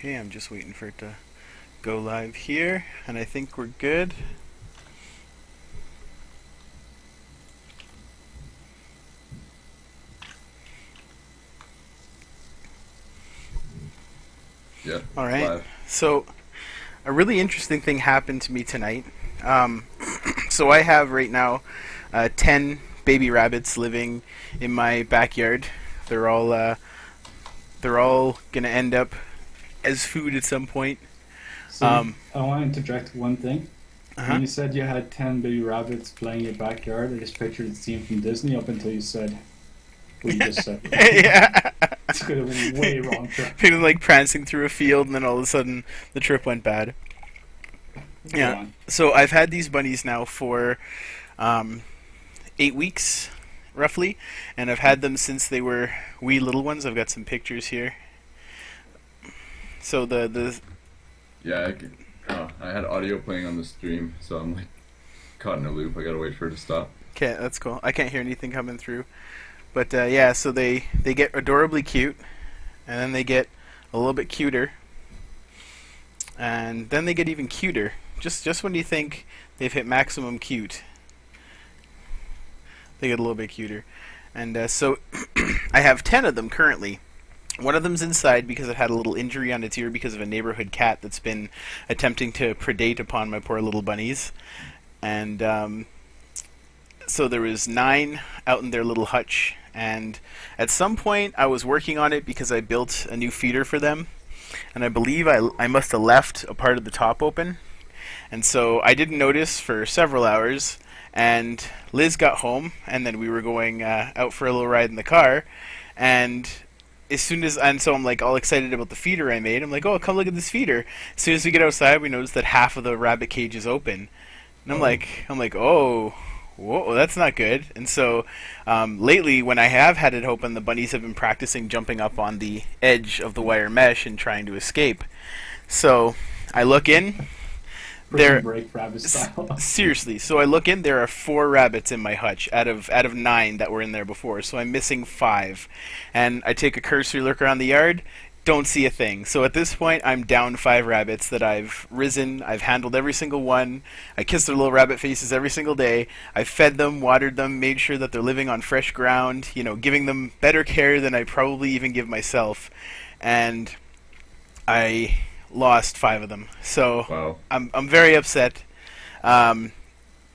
Okay, I'm just waiting for it to go live here, and I think we're good. Yeah, All it's right. live. So, a really interesting thing happened to me tonight. Um, so I have right now 10 baby rabbits living in my backyard. They're all uh, they're all gonna end up as food at some point. See, Um, I want to interject one thing. When uh-huh. you said you had 10 baby rabbits playing in your backyard, I just pictured the scene from Disney up until you said what you just said. Yeah. It's could have been way wrong trip. Feeling like prancing through a field, and then all of a sudden the trip went bad. Go Yeah. on. So I've had these bunnies now for um, 8 weeks, roughly, and I've had them since they were wee little ones. I've got some pictures here. So the Yeah, I had audio playing on the stream, so I'm like caught in a loop. I gotta wait for it to stop. okay, that's cool. I can't hear anything coming through, but yeah. So they get adorably cute, and then they get a little bit cuter, and then they get even cuter. Just when you think they've hit maximum cute, they get a little bit cuter. And so I have 10 of them currently. One of them's inside because it had a little injury on its ear because of a neighborhood cat that's been attempting to predate upon my poor little bunnies. And so there was 9 out in their little hutch. And at some point I was working on it because I built a new feeder for them. And I believe I must have left a part of the top open. And so I didn't notice for several hours. And Liz got home, and then we were going out for a little ride in the car. And so I'm like all excited about the feeder I made. I'm like, oh, come look at this feeder. As soon as we get outside, we notice that half of the rabbit cage is open. And Oh, I'm like, oh, whoa, that's not good. And so lately, when I have had it open, the bunnies have been practicing jumping up on the edge of the wire mesh and trying to escape. So I look in. prison There, break rabbit style. seriously. So I look in. There are 4 rabbits in my hutch out of 9 that were in there before. So I'm missing 5, and I take a cursory look around the yard. Don't see a thing. So at this point, I'm down 5 rabbits that I've risen. I've handled every single one. I kiss their little rabbit faces every single day. I've fed them, watered them, made sure that they're living on fresh ground. Giving them better care than I probably even give myself. And I lost 5 of them. So Wow. I'm very upset. Um,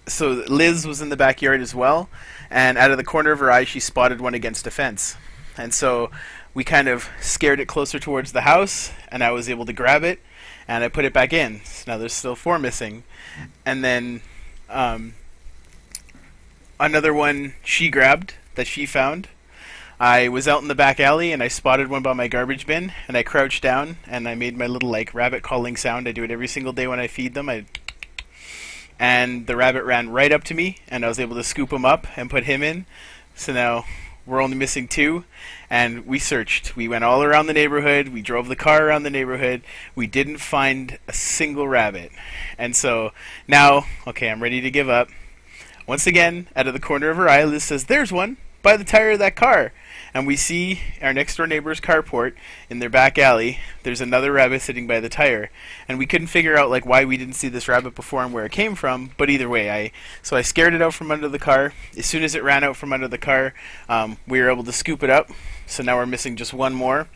so Liz was in the backyard as well, and out of the corner of her eye, she spotted one against a fence. And so we kind of scared it closer towards the house, and I was able to grab it, and I put it back in. So now there's still 4 missing. And then um, another one she grabbed that she found. I was out in the back alley and I spotted one by my garbage bin, and I crouched down and I made my little like rabbit calling sound. I do it every single day when I feed them. And the rabbit ran right up to me, and I was able to scoop him up and put him in. So now we're only missing 2, and we searched. We went all around the neighborhood. We drove the car around the neighborhood. We didn't find a single rabbit. And so now, okay, I'm ready to give up. Once again, out of the corner of her eye, Liz says, "There's one by the tire of that car." And we see our next door neighbor's carport in their back alley. There's another rabbit sitting by the tire, and we couldn't figure out like why we didn't see this rabbit before and where it came from. But either way, I scared it out from under the car. As soon as it ran out from under the car, we were able to scoop it up. So now we're missing just one more.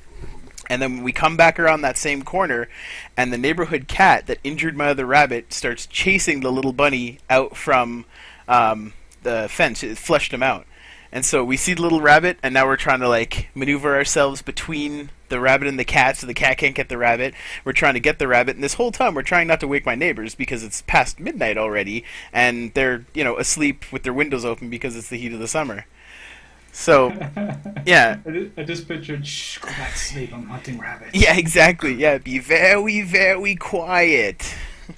And then we come back around that same corner, and the neighborhood cat that injured my other rabbit starts chasing the little bunny out from the fence. It flushed him out. And so we see the little rabbit, and now we're trying to like maneuver ourselves between the rabbit and the cat so the cat can't get the rabbit. We're trying to get the rabbit, and this whole time we're trying not to wake my neighbors because it's past midnight already, and they're, asleep with their windows open because it's the heat of the summer. So, yeah. I just pictured, shh, go back to sleep. I'm hunting rabbits. Yeah, exactly. Yeah, be very, very quiet.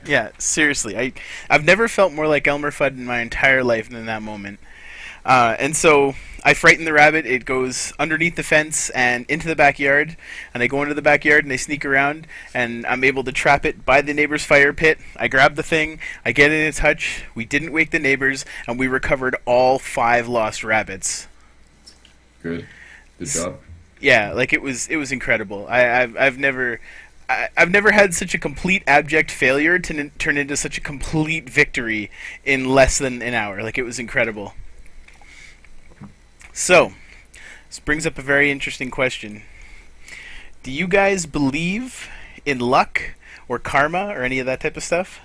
Yeah, seriously. I've never felt more like Elmer Fudd in my entire life than in that moment. And so I frighten the rabbit. It goes underneath the fence and into the backyard. And I go into the backyard and I sneak around. And I'm able to trap it by the neighbor's fire pit. I grab the thing. I get in its hutch. We didn't wake the neighbors. And we recovered all 5 lost rabbits. Good. Good job. Yeah, like it was incredible. I've never I've never had such a complete abject failure turn into such a complete victory in less than an hour. Like, it was incredible. So, this brings up a very interesting question. Do you guys believe in luck or karma or any of that type of stuff?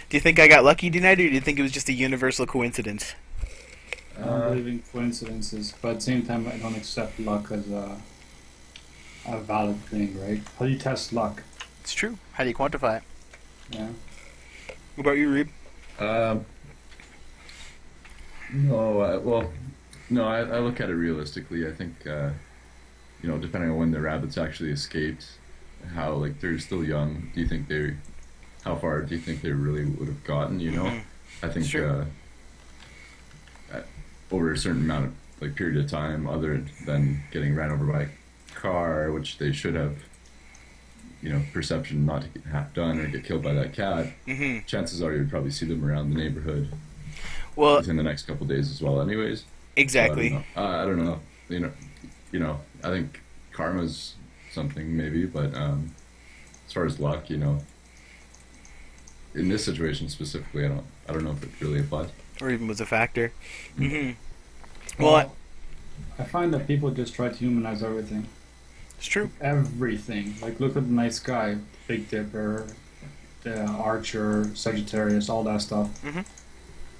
Do you think I got lucky tonight, or do you think it was just a universal coincidence? I don't believe in coincidences, but at the same time, I don't accept luck as a valid thing, right? How do you test luck? It's true. How do you quantify it? Yeah. What about you, Reeb? No, I look at it realistically. I think, depending on when the rabbits actually escaped, how, like, they're still young. How far do you think they really would have gotten, you know? Mhm. I think, Sure. over a certain amount of, like, period of time, other than getting ran over by a car, which they should have, perception not to have done or get killed by that cat, Mm-hmm. chances are you'd probably see them around the neighborhood Well, within the next couple days as well anyways. exactly. So I don't know. I think karma's something maybe, but as far as luck, in this situation specifically, I don't know if it really applies. Or even was a factor. Mm-hmm. Well, I find that people just try to humanize everything. It's true. Everything. Like, look at the night sky, Big Dipper, the Archer, Sagittarius, all that stuff. Mhm.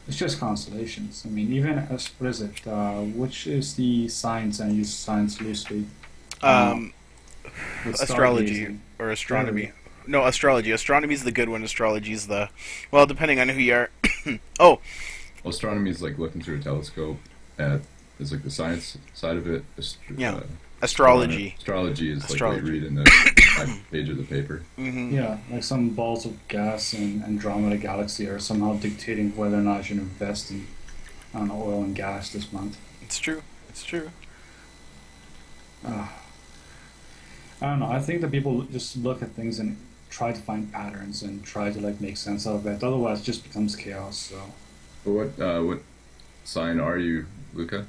It's just constellations. I mean, even what is it? Which is the science, and I use science loosely? With Astrology stargazing. or astronomy. No, astrology. Astronomy's the good one. Astrology's the... Well, depending on who you are. Oh, Well, astronomy is like looking through a telescope. Is like the science side of it. Yeah. Astrology. Astrology is like what Astrology. you read in the page of the paper. Mm-hmm. Yeah, like some balls of gas in Andromeda Galaxy are somehow dictating whether or not I should invest in oil and gas this month. It's true. It's true. I don't know. I think that people just look at things and try to find patterns and try to like make sense of it. Otherwise, it just becomes chaos. So, But what sign are you, Luca?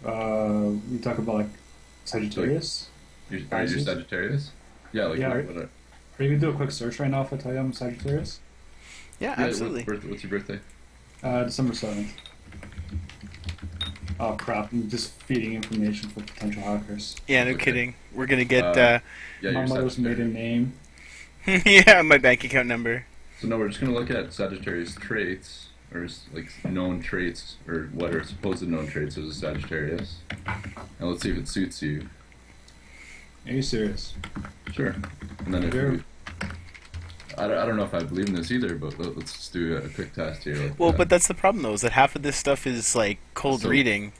we talk about like Sagittarius. Are you Pisces? Sagittarius? Yeah, like Yeah, what, Are you gonna do a quick search right now if I tell you I'm Sagittarius? Yeah, yeah, absolutely. What's your birthday? December 7th. Oh crap! I'm just feeding information for potential hackers. Yeah, no Okay. kidding. We're gonna get... Yeah, My you're mother's maiden Sagittarius. name. yeah, my bank account number. So no, we're just gonna look at Sagittarius traits, or like known traits, or what are supposed known traits as a Sagittarius, and let's see if it suits you. Are you serious? Sure. And then if Sure. I don't know if I believe in this either, but let's just do a quick test here. Like, Well, but that's the problem, though, is that half of this stuff is, like, cold So- reading.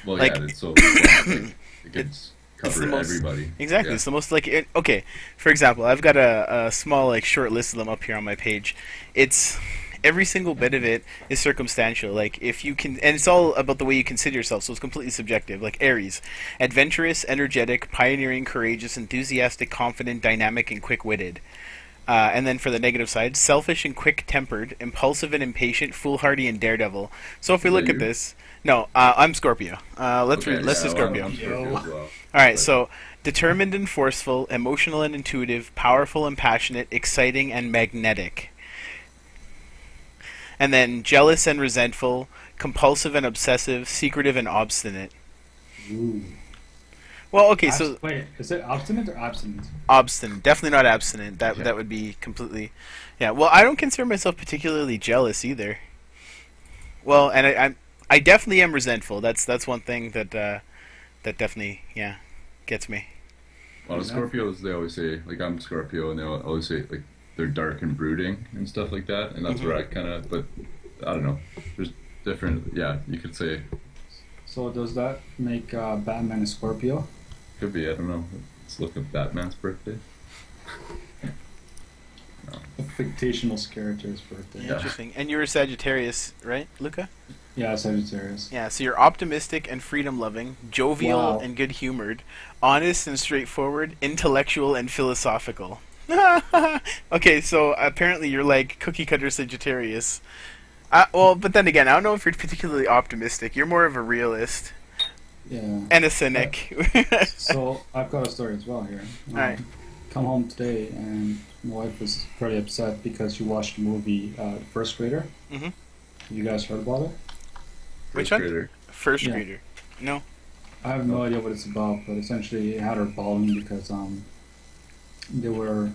well, like- yeah, it's so it gets the cover most- everybody. Exactly. Yeah. It's the most, like... okay, for example, I've got a small, like, short list of them up here on my page. It's... Every single bit of it is circumstantial. Like, if you can... And it's all about the way you consider yourself, so it's completely subjective. Like, Aries. Adventurous, energetic, pioneering, courageous, enthusiastic, confident, dynamic, and quick-witted. And then for the negative side, selfish and quick-tempered, impulsive and impatient, foolhardy and daredevil. So if we Is that look at you? this... No, I'm Scorpio. Let's Okay, do Scorpio. I'm Scorpio as well. Alright, But- so determined and forceful, emotional and intuitive, powerful and passionate, exciting and magnetic. And then jealous and resentful, compulsive and obsessive, secretive and obstinate. Ooh. Well, okay, so Wait, is it obstinate or abstinent? obstinate, definitely not abstinent. That Yeah. that would be completely, yeah. Well, I don't consider myself particularly jealous either. Well, and I definitely am resentful. That's one thing that that definitely gets me. Well, the Yeah. Scorpios, they always say, like, I'm Scorpio, and they always say, like, they're dark and brooding and stuff like that, and that's Mhm. where I kind of, but I don't know. There's different, yeah, you could say, So does that make Batman a Scorpio? could be, I don't know. Let's look at Batman's birthday. A fictitious character's birthday. Yeah. Interesting. And you're a Sagittarius, right, Luca? Yeah, Sagittarius. Yeah. So you're optimistic and freedom-loving, jovial Wow. and good-humored, honest and straightforward, intellectual and philosophical. Okay, so apparently you're like cookie-cutter Sagittarius. Well, but then again, I don't know if you're particularly optimistic. You're more of a realist Yeah. and a cynic. So I've got a story as well here. Alright. come home today, and my wife was very upset because she watched the movie First Grader. Hmm. You guys heard about it? Which First one? grader. First Yeah. grader. No. I have no idea what it's about, but essentially it had her bawling because there were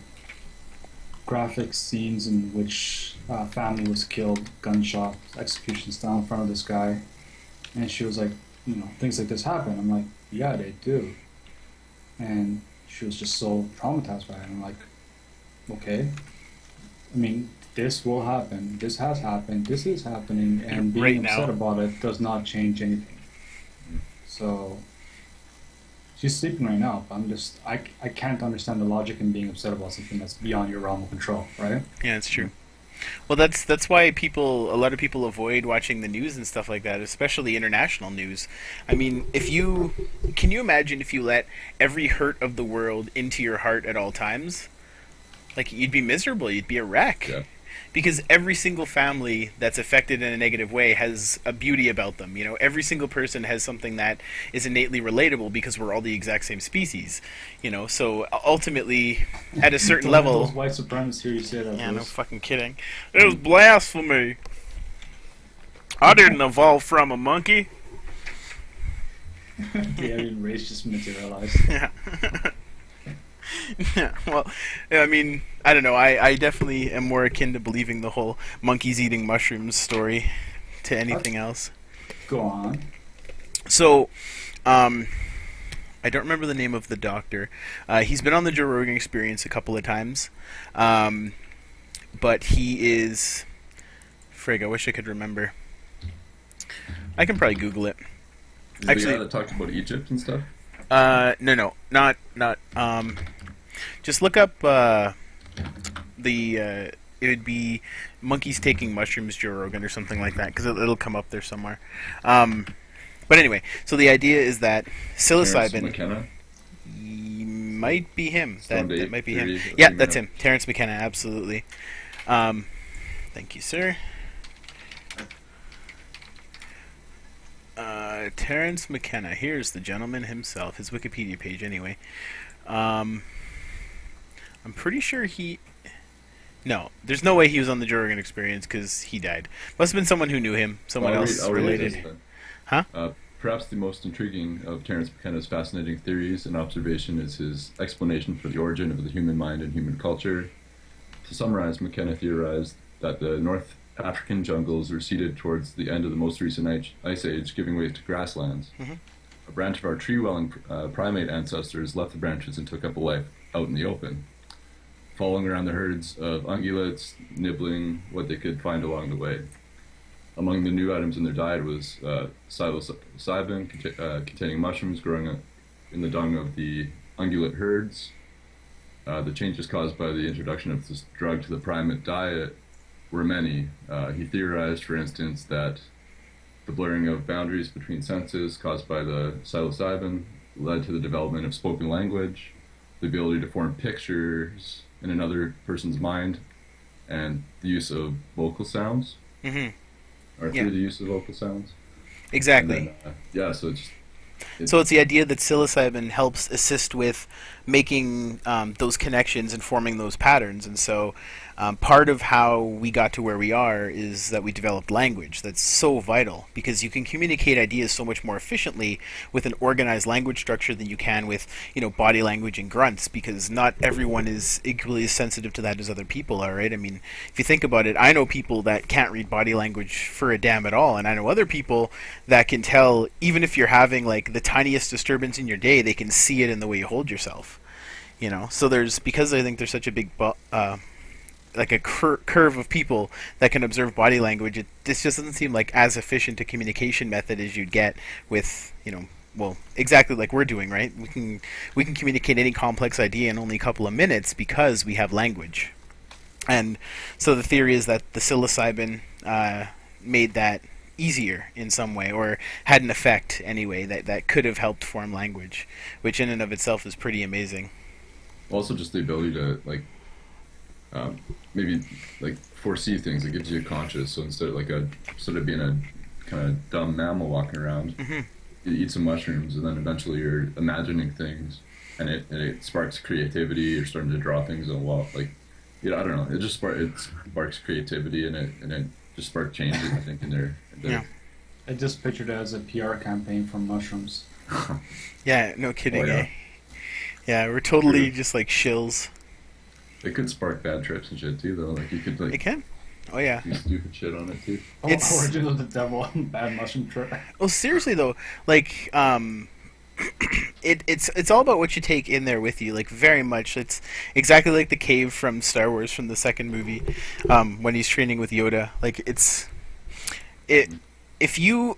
graphic scenes in which family was killed, gunshot, execution style in front of this guy, and she was like, things like this happen. I'm like, yeah, they do, and she was just so traumatized by it. I'm like, okay, I mean, this will happen, this has happened, this is happening, and being Right upset now. about it does not change anything. So she's sleeping right now, but I can't understand the logic in being upset about something that's beyond your realm of control, right? Yeah, it's true. Well, that's why a lot of people avoid watching the news and stuff like that, especially international news. I mean, can you imagine if you let every hurt of the world into your heart at all times? Like, you'd be miserable, you'd be a wreck. Yeah. Because every single family that's affected in a negative way has a beauty about them. Every single person has something that is innately relatable because we're all the exact same species. So ultimately, at a certain Don't let level, those white supremacists hear you say that. yeah, no Bruce. fucking kidding. It was blasphemy. I didn't evolve from a monkey. The Aryan race just materialized. Yeah. Yeah, well, I mean, I don't know. I definitely am more akin to believing the whole monkeys eating mushrooms story to anything else. Go on. So, I don't remember the name of the doctor. He's been on the Joe Rogan Experience a couple of times, but he is. Frig, I wish I could remember. I can probably Google it. Is the Actually- guy that talked about Egypt and stuff? No, not. Just look up it would be monkeys taking mushrooms, Joe Rogan, or something like that, because it'll come up there somewhere. But anyway, so the idea is that Terrence psilocybin McKenna? might be him. That Stoned Ape might be him. theory, Yeah, looking that's it up. him. Terrence McKenna, absolutely. Thank you, sir. Terrence McKenna. Here's the gentleman himself. His Wikipedia page, anyway. I'm pretty sure he. No, there's no way he was on the Joe Rogan Experience because he died. Must have been someone who knew him, someone Well, else I'll read related. this then. Huh? Perhaps the most intriguing of Terence McKenna's fascinating theories and observation is his explanation for the origin of the human mind and human culture. To summarize, McKenna theorized that the North African jungles receded towards the end of the most recent ice age, giving way to grasslands. Mhm. A branch of our tree-dwelling primate ancestors left the branches and took up a life out in the open, following around the herds of ungulates, nibbling what they could find along the way. Among the new items in their diet was psilocybin, containing mushrooms growing in the dung of the ungulate herds. The changes caused by the introduction of this drug to the primate diet were many. He theorized, for instance, that the blurring of boundaries between senses caused by the psilocybin led to the development of spoken language, the ability to form pictures in another person's mind, and the use of vocal sounds, Hmm. or Yeah. through the use of vocal sounds. Exactly. And then, so So it's the idea that psilocybin helps assist with making those connections and forming those patterns. And so part of how we got to where we are is that we developed language. That's so vital because you can communicate ideas so much more efficiently with an organized language structure than you can with, body language and grunts, because not everyone is equally as sensitive to that as other people are, right? I mean, if you think about it, I know people that can't read body language for a damn at all, and I know other people that can tell, even if you're having like the tiniest disturbance in your day, they can see it in the way you hold yourself. So because I think there's such a big like a curve of people that can observe body language. This just doesn't seem like as efficient a communication method as you'd get with well, exactly like we're doing, right? We can communicate any complex idea in only a couple of minutes because we have language. And so the theory is that the psilocybin made that easier in some way, or had an effect anyway that could have helped form language, which in and of itself is pretty amazing. also just the ability to maybe like foresee things. It gives you a conscious. So instead of being a kind of dumb mammal walking around, Hmm. you eat some mushrooms, and then eventually you're imagining things and it sparks creativity. You're starting to draw things on the wall, like, I don't know. It sparks creativity, and it just sparked changes. I think in their Yeah. I just pictured it as a PR campaign for mushrooms. Yeah, no kidding, Oh, yeah. eh? Yeah, we're totally True. just like shills. It could spark bad trips and shit too, though. Like you could It like can. Oh yeah. do stupid shit on it too. It's- Origin of the Devil and Bad Mushroom Trip. Well, seriously though, like it's all about what you take in there with you. Like very much, it's exactly like the cave from Star Wars from the second movie, when he's training with Yoda. Like it if you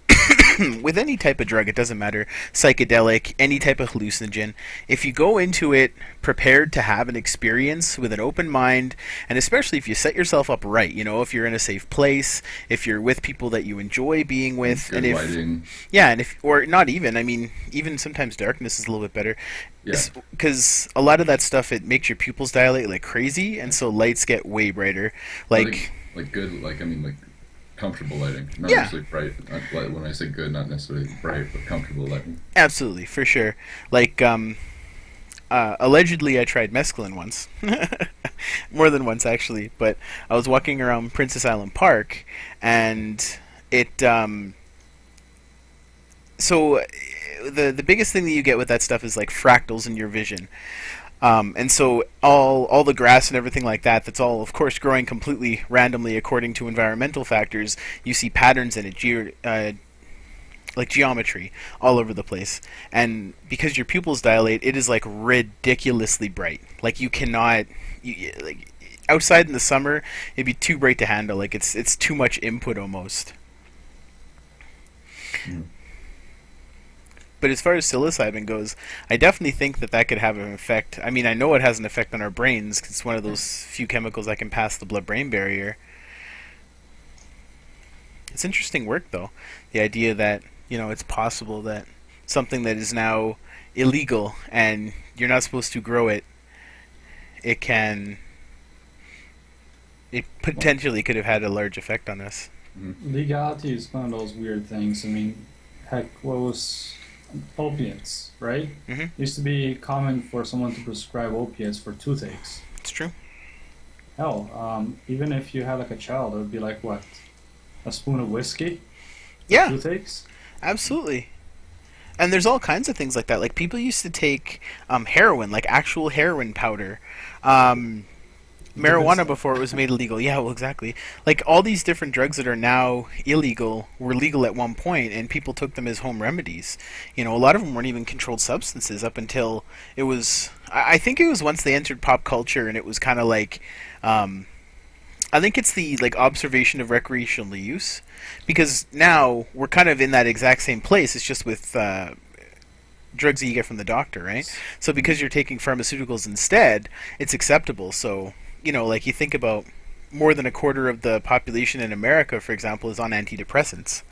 with any type of drug, it doesn't matter, psychedelic, any type of hallucinogen, if you go into it prepared to have an experience with an open mind, and especially if you set yourself up right, if you're in a safe place, if you're with people that you enjoy being with, Good and if lighting. yeah, and if or not even, I mean, even sometimes darkness is a little bit better, Yeah. because a lot of that stuff, it makes your pupils dilate like crazy, and so lights get way brighter. I Like think, like good, like I mean, like comfortable lighting, not Yeah. necessarily bright. When I say good, not necessarily bright, but comfortable lighting. absolutely, for sure. Like allegedly, I tried mescaline once, more than once actually. But I was walking around Princess Island Park, and it. So the biggest thing that you get with that stuff is like fractals in your vision. And so all the grass and everything like that, that's all, of course, growing completely randomly according to environmental factors. You see patterns in it, like geometry, all over the place. And because your pupils dilate, it is like ridiculously bright. Like you cannot, like outside in the summer, it'd be too bright to handle. Like it's too much input almost. Mm. But as far as psilocybin goes, I definitely think that could have an effect. I mean, I know it has an effect on our brains 'cause it's one of those few chemicals that can pass the blood-brain barrier. It's interesting work, though. The idea that, it's possible that something that is now illegal and you're not supposed to grow it, it potentially could have had a large effect on us. Legality is one of those weird things. I mean, heck, what was opiates, right? Mhm. Used to be common for someone to prescribe opiates for toothaches. It's true. Hell, even if you had like a child, it would be like what, a spoon of whiskey for Yeah, toothaches. absolutely. And there's all kinds of things like that. Like people used to take heroin, like actual heroin powder, marijuana before it was made illegal. Yeah, well, exactly. Like all these different drugs that are now illegal were legal at one point, and people took them as home remedies. A lot of them weren't even controlled substances up until it was. I think it was once they entered pop culture, and it was kind of like. I think it's the like observation of recreational use, because now we're kind of in that exact same place. It's just with drugs that you get from the doctor, right? So because you're taking pharmaceuticals instead, it's acceptable. So like you think about more than a quarter of the population in America, for example, is on antidepressants.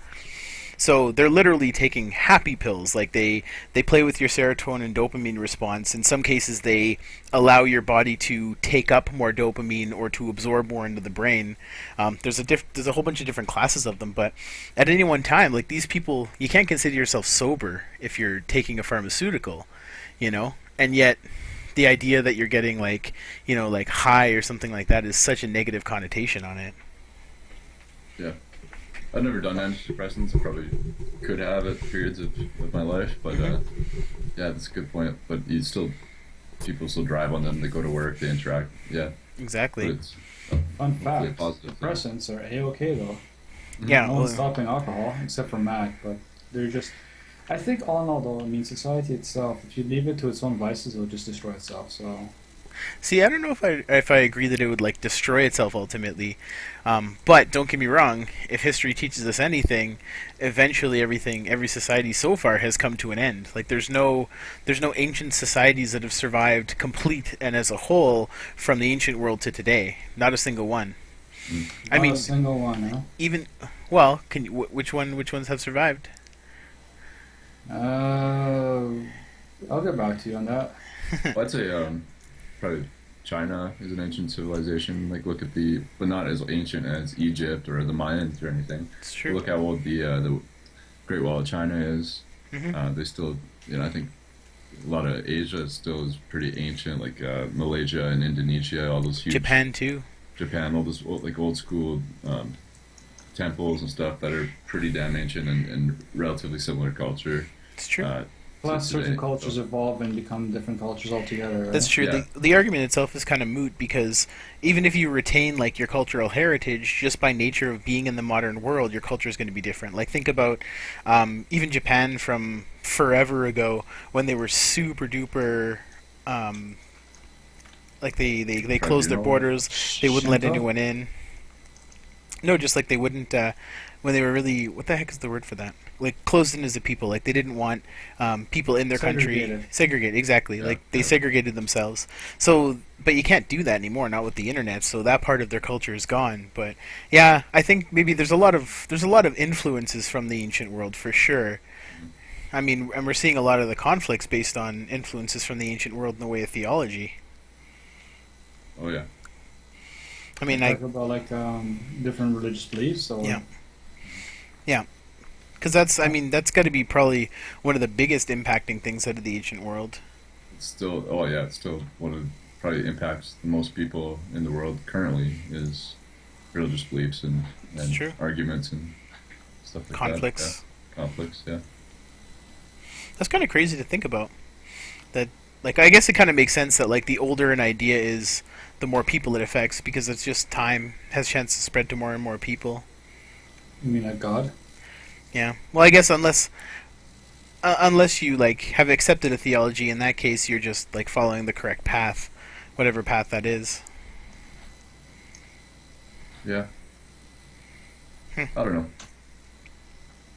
So they're literally taking happy pills. Like they play with your serotonin and dopamine response. In some cases, they allow your body to take up more dopamine or to absorb more into the brain. There's a whole bunch of different classes of them, but at any one time, like these people, you can't consider yourself sober if you're taking a pharmaceutical, and yet the idea that you're getting like like high or something like that is such a negative connotation on it. Yeah. I've never done antidepressants. I probably could have at periods of my life, but yeah, that's a good point. But people still drive on them. They go to work. They interact. Yeah, but Exactly. it's Fun hopefully a fact: positive thing. depressants are a-okay though. Yeah. No well, one's stopping alcohol except for Mac, but they're just. I think all in all, though, I mean, society itself, if you leave it to its own vices, it'll just destroy itself. So See, I don't know if I agree that it would like destroy itself ultimately, but don't get me wrong. If history teaches us anything, eventually every society so far has come to an end. Like there's no ancient societies that have survived complete and as a whole from the ancient world to today. Not a single one. I not mean, a single one, huh? even well, can you, which ones have survived? I'll get back to you on that. Well, I'd say probably China is an ancient civilization. Like look at but not as ancient as Egypt or the Mayans or anything. It's true. Look how old the Great Wall of China is. Mhm. They still, I think a lot of Asia still is pretty ancient, like Malaysia and Indonesia, all those huge Japan too. Japan, all those like old school temples and stuff that are pretty damn ancient and relatively similar culture. It's true. Plus, Today. certain cultures evolve and become different cultures altogether. Right? That's true. Yeah. The argument itself is kind of moot because even if you retain like your cultural heritage, just by nature of being in the modern world, your culture is going to be different. Like think about even Japan from forever ago when they were super duper. Like they closed their borders, they wouldn't let Shinto? anyone in. No, just like they wouldn't when they were really, what the heck is the word for that? Like closed in as a people, like they didn't want people in their country Segregated. segregated. Exactly, Yeah, like they yeah. segregated themselves. So, but you can't do that anymore, not with the internet. So that part of their culture is gone. But yeah, I think maybe there's a lot of influences from the ancient world for sure. I mean, and we're seeing a lot of the conflicts based on influences from the ancient world in the way of theology. Oh yeah. I mean, I Talk about like different religious beliefs. Or yeah. Because that's got to be probably one of the biggest impacting things out of the ancient world. It's still, oh yeah, it's still one of probably impacts the most people in the world currently is religious beliefs and True. arguments and stuff like Conflicts. that. Yeah. Conflicts, yeah. That's kind of crazy to think about. That, like, I guess it kind of makes sense that like the older an idea is, the more people it affects because it's just time has chance to spread to more and more people. You mean like God? Yeah. Well, I guess unless you like have accepted a theology, in that case you're just like following the correct path, whatever path that is. Yeah. Hmm. I don't know.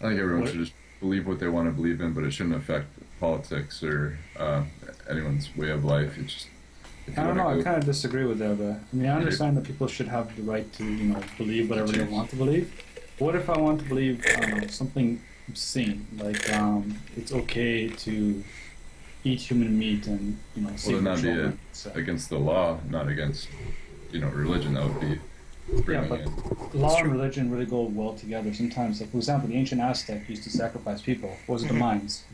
I think everyone What? should just believe what they want to believe in, but it shouldn't affect politics or anyone's way of life. It's just if you I don't know. want I to kind of disagree with that. But I mean, I understand that people should have the right to, believe whatever they want to believe. What if I want to believe something obscene, like it's okay to eat human meat and well, sleep then with that'd be children? So, against the law, not against religion. That would be yeah, bringing but in. law true. and religion really go well together. Sometimes, like for example, the ancient Aztec used to sacrifice people. What was it, the mines?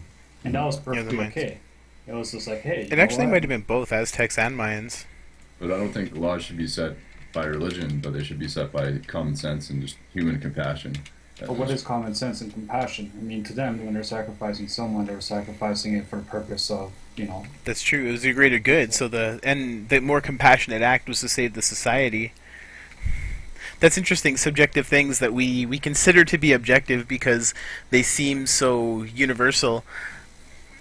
And that was perfectly mines. okay. It was just like, hey, It you actually know what? might have been both Aztecs and Mayans. But I don't think laws should be set by religion, but they should be set by common sense and just human compassion. But what is common sense and compassion? I mean, to them, when they're sacrificing someone, they're sacrificing it for the purpose of, That's true. It was the greater good. So the more compassionate act was to save the society. That's interesting. Subjective things that we consider to be objective because they seem so universal,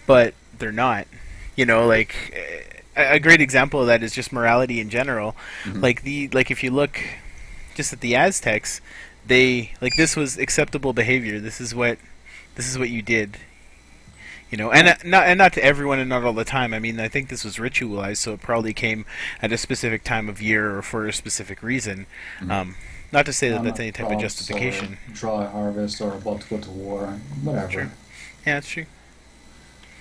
but they're not. Like a great example of that is just morality in general. Mhm. Like if you look just at the Aztecs, they like this was acceptable behavior. This is what you did. And not to everyone and not all the time. I mean, I think this was ritualized, so it probably came at a specific time of year or for a specific reason. Mhm. Not to say that I'm that's not any type of crops justification. or dry harvest or about to go to war, whatever. Sure. Yeah, that's true.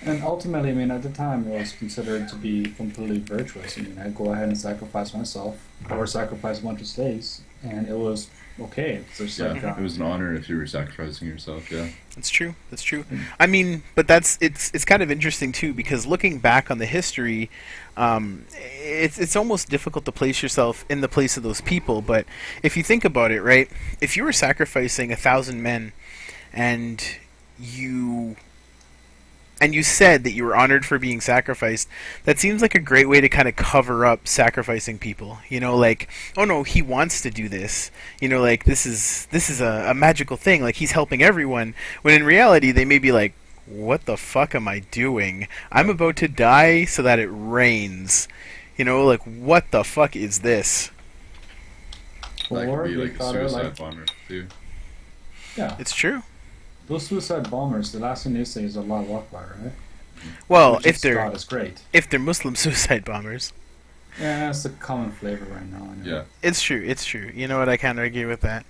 And ultimately, I mean, at the time, it was considered to be completely virtuous. I mean, I'd go ahead and sacrifice myself or sacrifice a bunch of slaves, and it was okay. It's just Yeah, like, it was an honor if you were sacrificing yourself. Yeah. That's true. That's true. I mean, but it's kind of interesting too because looking back on the history, it's almost difficult to place yourself in the place of those people. But if you think about it, right, if you were sacrificing 1,000 men, and you said that you were honored for being sacrificed, that seems like a great way to kind of cover up sacrificing people. Like, oh no, he wants to do this. Like this is a magical thing. Like he's helping everyone. When in reality, they may be like, what the fuck am I doing? I'm about to die so that it rains. Like what the fuck is this? That or could be they like a thought of, suicide bomber too. yeah, It's true. those suicide bombers. The last thing they say is Allah Akbar, right? Well, Which if is they're God is great. Muslim suicide bombers, Yeah, that's the common flavor right now. Yeah. it's true. It's true. You know what? I can't argue with that.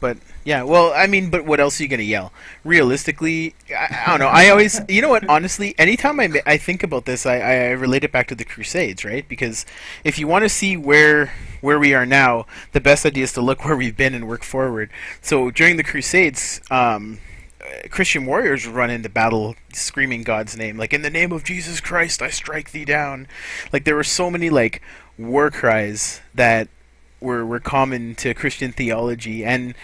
But yeah, well, I mean, but what else are you gonna yell? Realistically, I don't know. I always, what? Honestly, anytime I think about this, I relate it back to the Crusades, right? Because if you want to see where we are now, the best idea is to look where we've been and work forward. So during the Crusades, Christian warriors would run into battle screaming God's name, like, in the name of Jesus Christ, I strike thee down. Like, there were so many, like, war cries that were common to Christian theology. And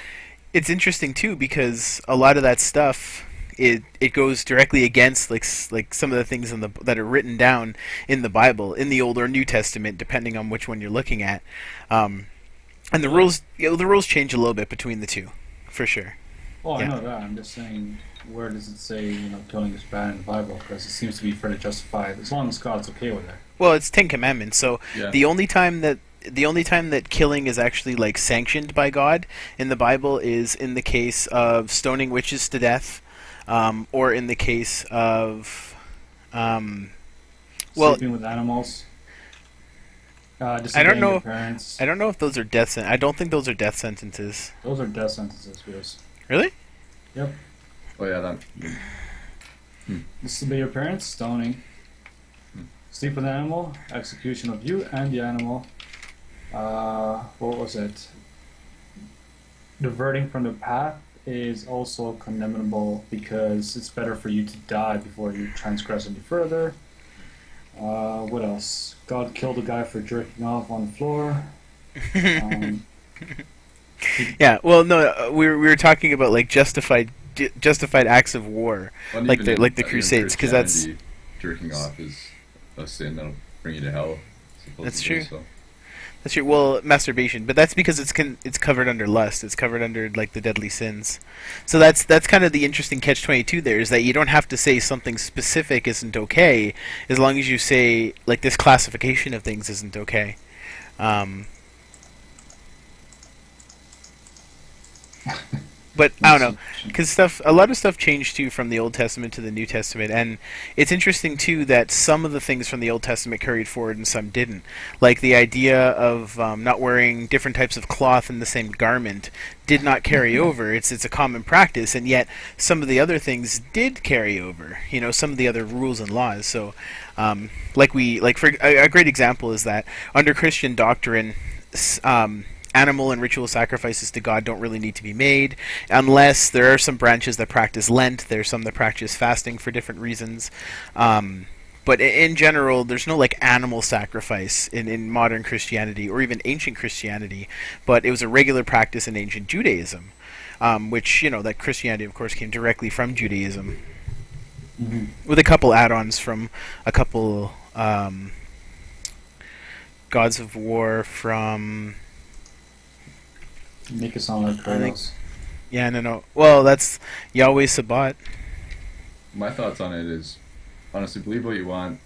it's interesting, too, because a lot of that stuff, it goes directly against like some of the things that are written down in the Bible, in the Old or New Testament, depending on which one you're looking at. And the rules, the rules change a little bit between the two, for sure. Oh, I Yeah. know that. I'm just saying, where does it say, killing is bad in the Bible? Because it seems to be fairly justified, as long as God's okay with it. Well, it's Ten Commandments, so Yeah. the only time that killing is actually like sanctioned by God in the Bible is in the case of stoning witches to death, or in the case of, well, Sleeping with animals. I don't Disobeying know. your parents. I don't know if those are I don't think those are death sentences. Those are death sentences, Pierce. Really? Yep. Oh yeah, that. Disobey your parents, stoning. Sleep with an animal, execution of you and the animal. What was it? Diverting from the path is also condemnable because it's better for you to die before you transgress any further. What else? God killed a guy for jerking off on the floor. Yeah. Well, no, we were talking about like justified acts of war, Well, like even the in Crusades, because that's Christianity, jerking off is a sin that'll bring you to hell. That's supposedly, true. So. that's true. Well, masturbation, but that's because it's covered under lust. It's covered under like the deadly sins. So that's kind of the interesting catch-22 there, is that you don't have to say something specific isn't okay, as long as you say like this classification of things isn't okay. But I don't know, because a lot of stuff changed too from the Old Testament to the New Testament, and it's interesting too that some of the things from the Old Testament carried forward and some didn't. Like the idea of not wearing different types of cloth in the same garment did not carry over. It's a common practice, and yet some of the other things did carry over. Some of the other rules and laws. So, for a great example is that under Christian doctrine, animal and ritual sacrifices to God don't really need to be made, unless there are some branches that practice Lent. There's some that practice fasting for different reasons. But in general, there's no like animal sacrifice in modern Christianity or even ancient Christianity. But it was a regular practice in ancient Judaism, which that Christianity, of course, came directly from Judaism, with a couple add-ons from a couple gods of war from. Make it sound like Kratos. Yeah, no. Well, that's Yahweh Sabaoth. My thoughts on it is, honestly, believe what you want.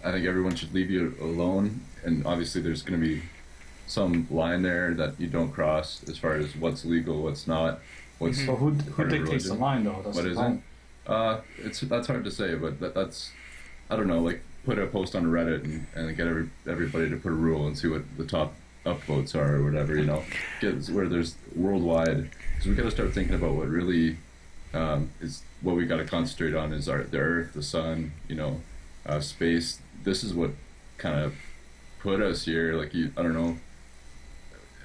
I think everyone should leave you alone, and obviously there's going to be some line there that you don't cross as far as what's legal, what's not, what's So who part of dictates the religion. line, though? That's What the isn't? point. That's hard to say, but that's I don't know. Like put a post on Reddit and get everybody to put a rule and see what the top upvotes are or whatever. Get where there's worldwide, because we got to start thinking about what really is what we got to concentrate on is the Earth, the Sun, space. This is what kind of put us here. Like I don't know.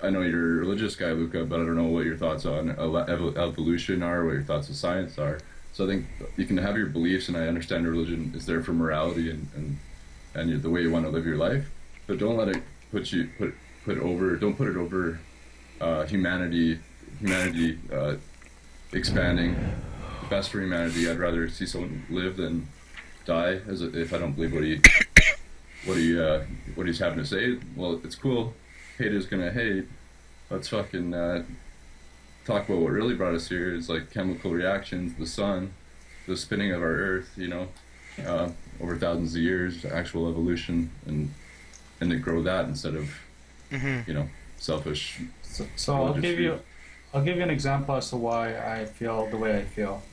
I know you're a religious guy, Luca, but I don't know what your thoughts on evolution are, what your thoughts of science are. So I think you can have your beliefs, and I understand religion is there for morality and the way you want to live your life, but don't let it don't put it over humanity expanding. The best for humanity. I'd rather see someone live than die. If I don't believe what he's having to say, well, it's cool. Haters gonna hate. Let's fucking talk about what really brought us here is like chemical reactions, the sun, the spinning of our Earth. Over thousands of years, actual evolution, and to grow that instead of selfish. So I'll give you an example as to why I feel the way I feel.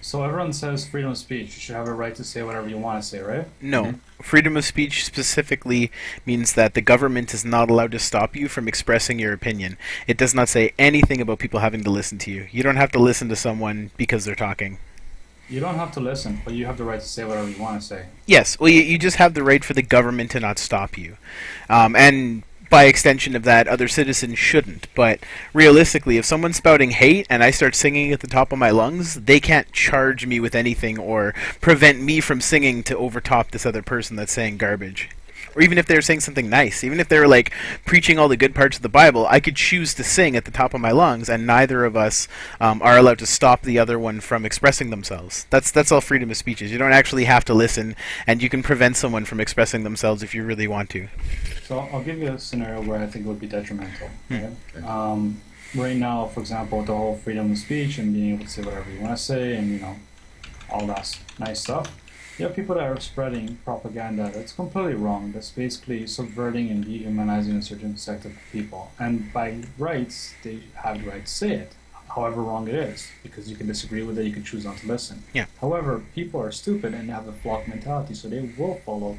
So everyone says freedom of speech. You should have a right to say whatever you want to say, right? No. Freedom of speech specifically means that the government is not allowed to stop you from expressing your opinion. It does not say anything about people having to listen to you. You don't have to listen to someone because they're talking. You don't have to listen, but you have the right to say whatever you want to say. Yes. Well, you just have the right for the government to not stop you. And by extension of that, other citizens shouldn't. But realistically, if someone's spouting hate and I start singing at the top of my lungs, they can't charge me with anything or prevent me from singing to overtop this other person that's saying garbage. Or even if they're saying something nice, even if they're like preaching all the good parts of the Bible, I could choose to sing at the top of my lungs, and neither of us are allowed to stop the other one from expressing themselves. That's all freedom of speech is. You don't actually have to listen, and you can prevent someone from expressing themselves if you really want to. So I'll give you a scenario where I think it would be detrimental. Right? Okay. Right now, for example, the whole freedom of speech and being able to say whatever you want to say, and all that nice stuff. You have people that are spreading propaganda that's completely wrong. That's basically subverting and dehumanizing a certain sect of people. And by rights, they have the right to say it, however wrong it is, because you can disagree with it, you can choose not to listen. Yeah. However, people are stupid and have a flock mentality, so they will follow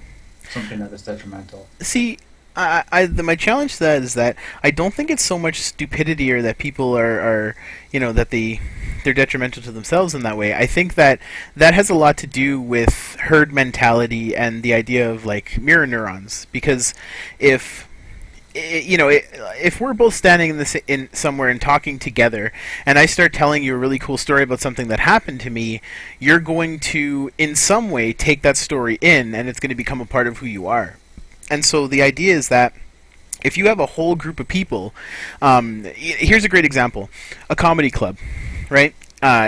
something that is detrimental. See, my challenge to that is that I don't think it's so much stupidity or that people are that they're detrimental to themselves in that way. I think that has a lot to do with herd mentality and the idea of like mirror neurons. Because if we're both standing in somewhere and talking together, and I start telling you a really cool story about something that happened to me, you're going to in some way take that story in, and it's going to become a part of who you are. And so the idea is that if you have a whole group of people, here's a great example: a comedy club, right?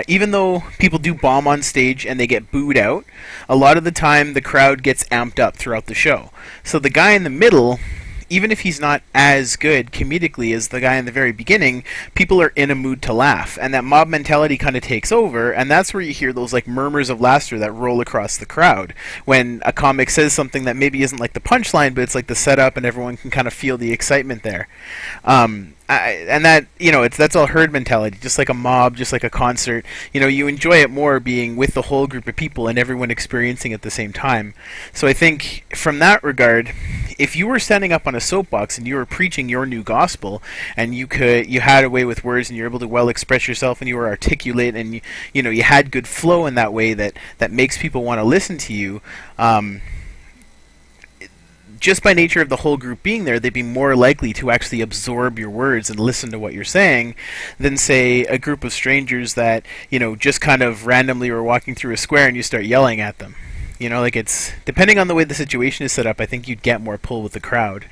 Even though people do bomb on stage and they get booed out, a lot of the time the crowd gets amped up throughout the show. So the guy in the middle, even if he's not as good comedically as the guy in the very beginning, people are in a mood to laugh, and that mob mentality kind of takes over, and that's where you hear those like murmurs of laughter that roll across the crowd when a comic says something that maybe isn't like the punchline, but it's like the setup, and everyone can kind of feel the excitement there. And that, that's all herd mentality, just like a mob, just like a concert. You enjoy it more being with the whole group of people and everyone experiencing it at the same time. So I think from that regard, if you were standing up on a soapbox and you were preaching your new gospel, and you had a way with words and you're able to well express yourself and you were articulate and you had good flow in that way that makes people want to listen to you, just by nature of the whole group being there, they'd be more likely to actually absorb your words and listen to what you're saying than, say, a group of strangers that, just kind of randomly were walking through a square and you start yelling at them. It's depending on the way the situation is set up, I think you'd get more pull with the crowd.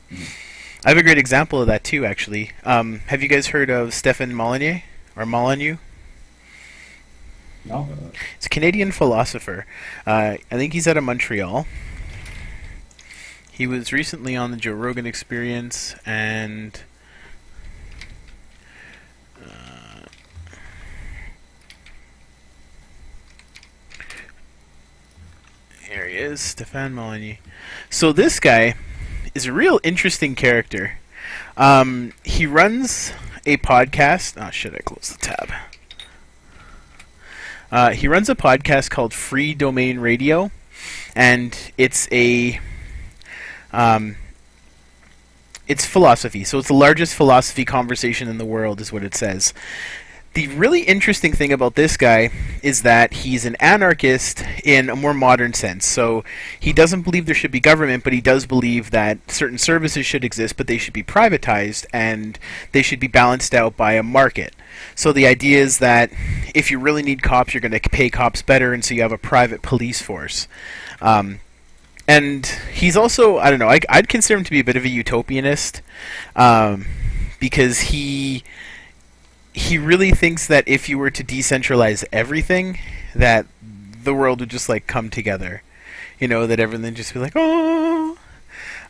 I have a great example of that too, actually. Have you guys heard of Stefan Molyneux or Molyneux? No? He's a Canadian philosopher. I think he's out of Montreal. He was recently on the Joe Rogan Experience, and here he is, Stefan Molyneux. So this guy is a real interesting character. He runs a podcast. Oh shit! I closed the tab. He runs a podcast called Free Domain Radio, and it's philosophy. So it's the largest philosophy conversation in the world, is what it says. The really interesting thing about this guy is that he's an anarchist in a more modern sense. So he doesn't believe there should be government, but he does believe that certain services should exist, but they should be privatized and they should be balanced out by a market. So the idea is that if you really need cops, you're going to pay cops better, and so you have a private police force. And he's also, I don't know, I'd consider him to be a bit of a utopianist, because he really thinks that if you were to decentralize everything, that the world would just like come together. That everything just be like, oh.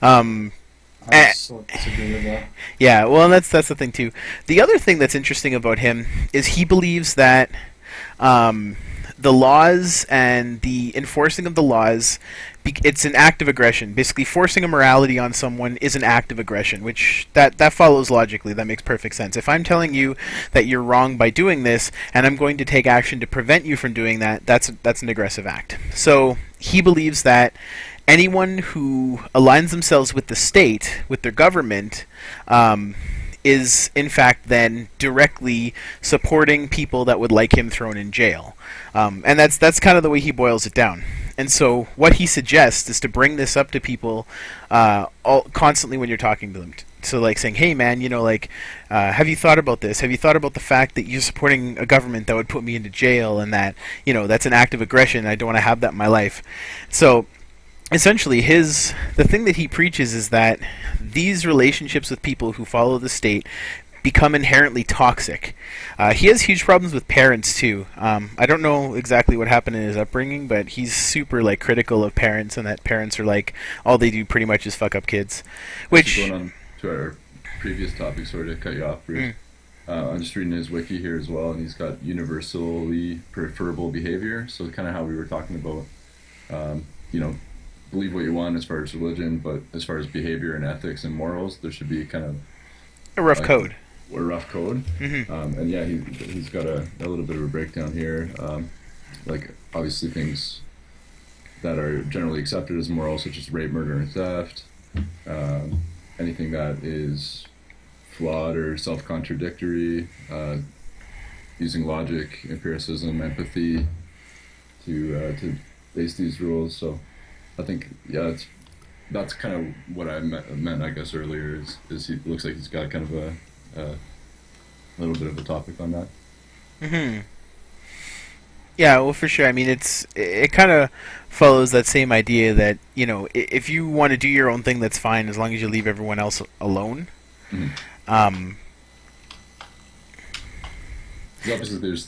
I sort of disagree with that. Yeah, well, and that's the thing too. The other thing that's interesting about him is he believes that the laws and the enforcing of the laws, it's an act of aggression. Basically, forcing a morality on someone is an act of aggression, which that follows logically. That makes perfect sense. If I'm telling you that you're wrong by doing this, and I'm going to take action to prevent you from doing that, that's an aggressive act. So he believes that anyone who aligns themselves with the state, with their government, is in fact then directly supporting people that would like him thrown in jail. And that's kind of the way he boils it down. And so what he suggests is to bring this up to people constantly when you're talking to them. So like saying, hey man, have you thought about this? Have you thought about the fact that you're supporting a government that would put me into jail, and that, that's an act of aggression. I don't want to have that in my life. So essentially the thing that he preaches is that these relationships with people who follow the state become inherently toxic. He has huge problems with parents too. I don't know exactly what happened in his upbringing, but he's super like critical of parents, and that parents are like all they do pretty much is fuck up kids. Which going on to our previous topic, sorry to cut you off, Bruce. I'm just reading his wiki here as well, and he's got universally preferable behavior. So kind of how we were talking about, believe what you want as far as religion, but as far as behavior and ethics and morals, there should be kind of a rough code. A rough code. And yeah, he's got a little bit of a breakdown here. Like obviously things that are generally accepted as moral, such as rape, murder, and theft. Anything that is flawed or self-contradictory, using logic, empiricism, empathy to base these rules. So I think, that's kind of what I meant, I guess, earlier, is he looks like he's got kind of a little bit of a topic on that. Yeah, well, for sure. I mean, it kind of follows that same idea that, if you want to do your own thing, that's fine, as long as you leave everyone else alone. Obviously, there's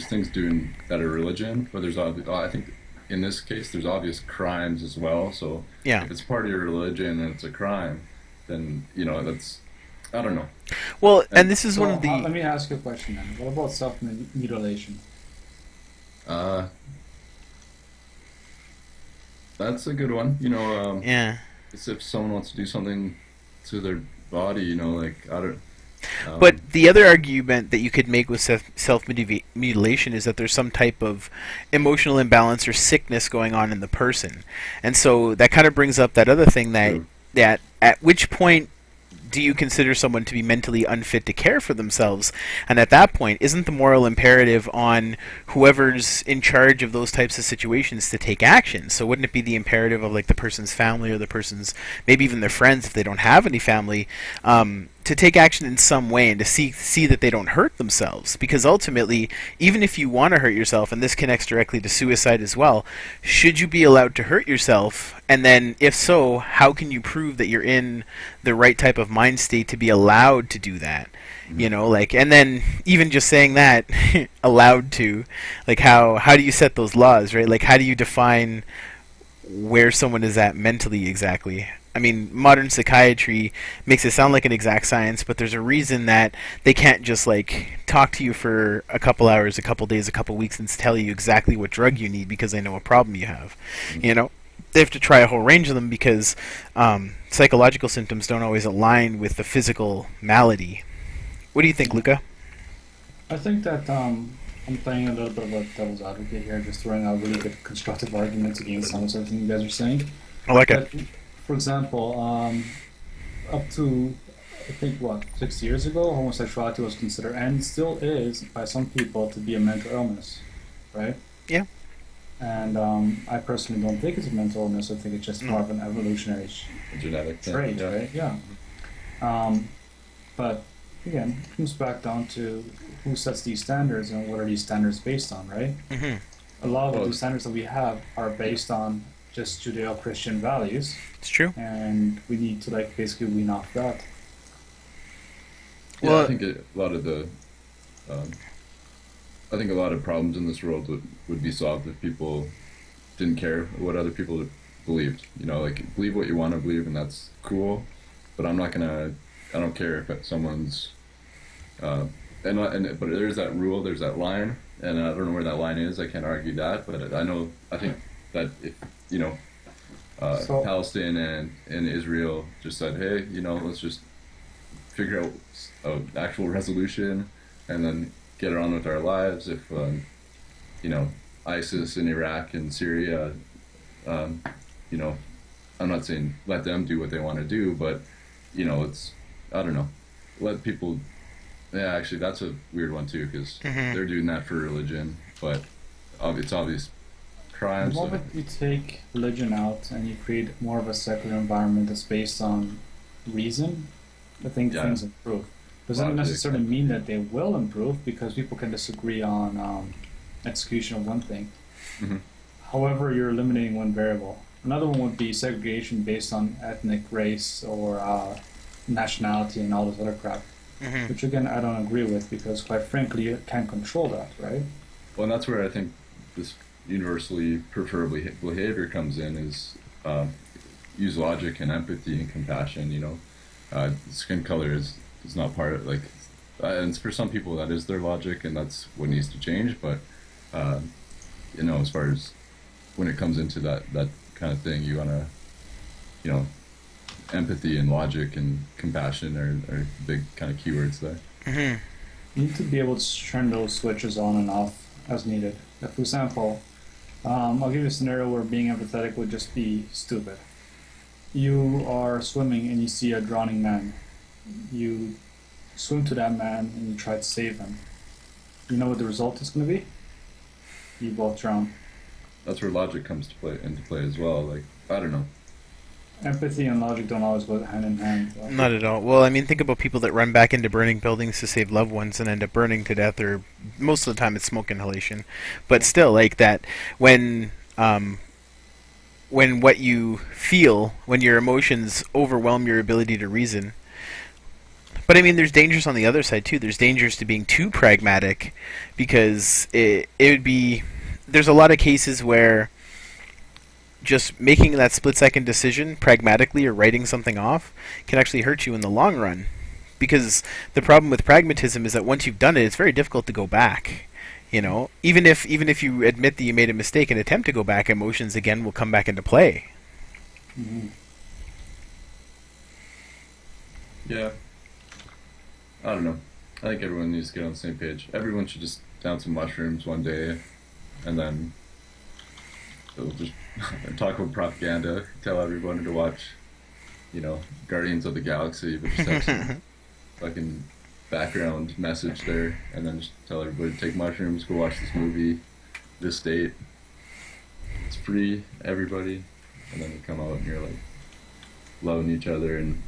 things doing that are religion, but I think in this case, there's obvious crimes as well. So yeah, if it's part of your religion and it's a crime, then that's, I don't know. Well, and this is one of the. Let me ask you a question then. What about self-mutilation? That's a good one. Yeah. It's if someone wants to do something to their body, like I don't. But the other argument that you could make with self-mutilation is that there's some type of emotional imbalance or sickness going on in the person. And so that kind of brings up that other thing that at which point do you consider someone to be mentally unfit to care for themselves? And at that point, isn't the moral imperative on whoever's in charge of those types of situations to take action? So wouldn't it be the imperative of like the person's family or the person's, maybe even their friends if they don't have any family, to take action in some way and to see that they don't hurt themselves? Because ultimately, even if you want to hurt yourself, and this connects directly to suicide as well, should you be allowed to hurt yourself? And then if so, how can you prove that you're in the right type of mind state to be allowed to do that? And then even just saying that, allowed to, like how do you set those laws, right? Like how do you define where someone is at mentally exactly? I mean, modern psychiatry makes it sound like an exact science, but there's a reason that they can't just like talk to you for a couple hours, a couple days, a couple weeks and tell you exactly what drug you need because they know a problem you have. They have to try a whole range of them because psychological symptoms don't always align with the physical malady. What do you think, Luca? I think that I'm playing a little bit of a devil's advocate here, just throwing out really good constructive arguments against almost everything you guys are saying. I like it. For example, up to, I think, 6 years ago, homosexuality was considered, and still is, by some people, to be a mental illness, right? Yeah. And I personally don't think it's a mental illness. I think it's just more of an evolutionary genetic trait, right? Yeah. But again, it comes back down to who sets these standards and what are these standards based on, right? A lot of the standards that we have are based on just Judeo-Christian values. It's true. And we need to basically wean off that. Yeah, well, I think a lot of problems in this world would be solved if people didn't care what other people believed. Believe what you want to believe, and that's cool. But I don't care if someone's, but there's that rule, there's that line, and I don't know where that line is. I can't argue that, but I think that if Palestine and Israel just said, hey, let's just figure out an actual resolution and then get on with our lives. If ISIS in Iraq and Syria, I'm not saying let them do what they want to do, but it's, I don't know, let people. Yeah, actually, that's a weird one too, because they're doing that for religion, but it's obvious crime. The So moment you take religion out and you create more of a secular environment that's based on reason, I think yeah, things improve. Doesn't logic. necessarily mean that they will improve because people can disagree on execution of one thing. Hmm. However, you're eliminating one variable. Another one would be segregation based on ethnic, race, or nationality, and all this other crap. Hmm. Which again, I don't agree with because, quite frankly, you can't control that, right? Well, and that's where I think this universally preferable behavior comes in is use logic and empathy and compassion. Skin color is not part of like, and for some people that is their logic and that's what needs to change. But uh, as far as when it comes into that kind of thing, you wanna, you know, empathy and logic and compassion are big kind of keywords there. Hmm. You need to be able to turn those switches on and off as needed. For example, I'll give you a scenario where being empathetic would just be stupid. You are swimming and you see a drowning man. You swim to that man and you try to save him. You know what the result is going to be? You both drown. That's where logic comes to play into play as well. Like, I don't know. Empathy and logic don't always go hand in hand. Not at all. Well, I mean, think about people that run back into burning buildings to save loved ones and end up burning to death, or most of the time it's smoke inhalation. But still, like that, when what you feel, when your emotions overwhelm your ability to reason. But I mean, there's dangers on the other side too. There's dangers to being too pragmatic, because it would be. There's a lot of cases where just making that split-second decision pragmatically or writing something off can actually hurt you in the long run. Because the problem with pragmatism is that once you've done it, it's very difficult to go back. Even if you admit that you made a mistake and attempt to go back, emotions again will come back into play. Mm-hmm. Yeah. I don't know. I think everyone needs to get on the same page. Everyone should just down some mushrooms one day, and then they'll just talk about propaganda, tell everyone to watch, Guardians of the Galaxy, but just have some fucking background message there, and then just tell everybody to take mushrooms, go watch this movie, this date. It's free, everybody. And then you come out and you're like loving each other and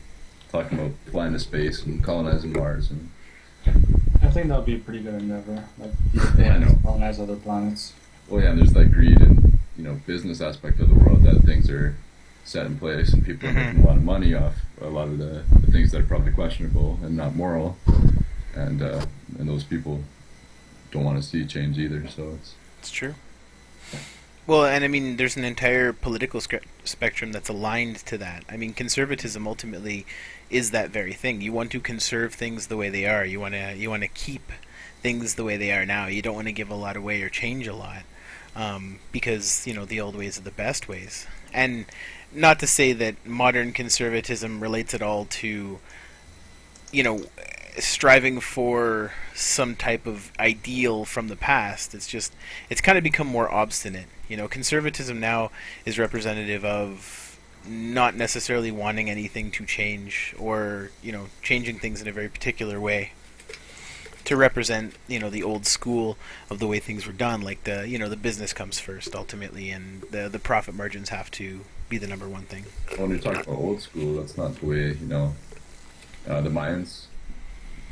talking about flying to space and colonizing Mars and I think that would be a pretty good endeavor. Like, yeah, I know. colonize other planets. Well, yeah, and there's that greed and business aspect of the world that things are set in place and people are making a lot of money off a lot of the things that are probably questionable and not moral, and those people don't want to see change either. So It's true. Well, and I mean, there's an entire political spectrum that's aligned to that. I mean, conservatism ultimately is that very thing. You want to conserve things the way they are. You want to keep things the way they are now. You don't want to give a lot away or change a lot, because the old ways are the best ways. And not to say that modern conservatism relates at all to striving for some type of ideal from the past. It's kind of become more obstinate. Conservatism now is representative of not necessarily wanting anything to change, or changing things in a very particular way to represent the old school of the way things were done. Like the business comes first ultimately, and the profit margins have to be the number one thing. when you're talking about old school, that's not the way the Mayans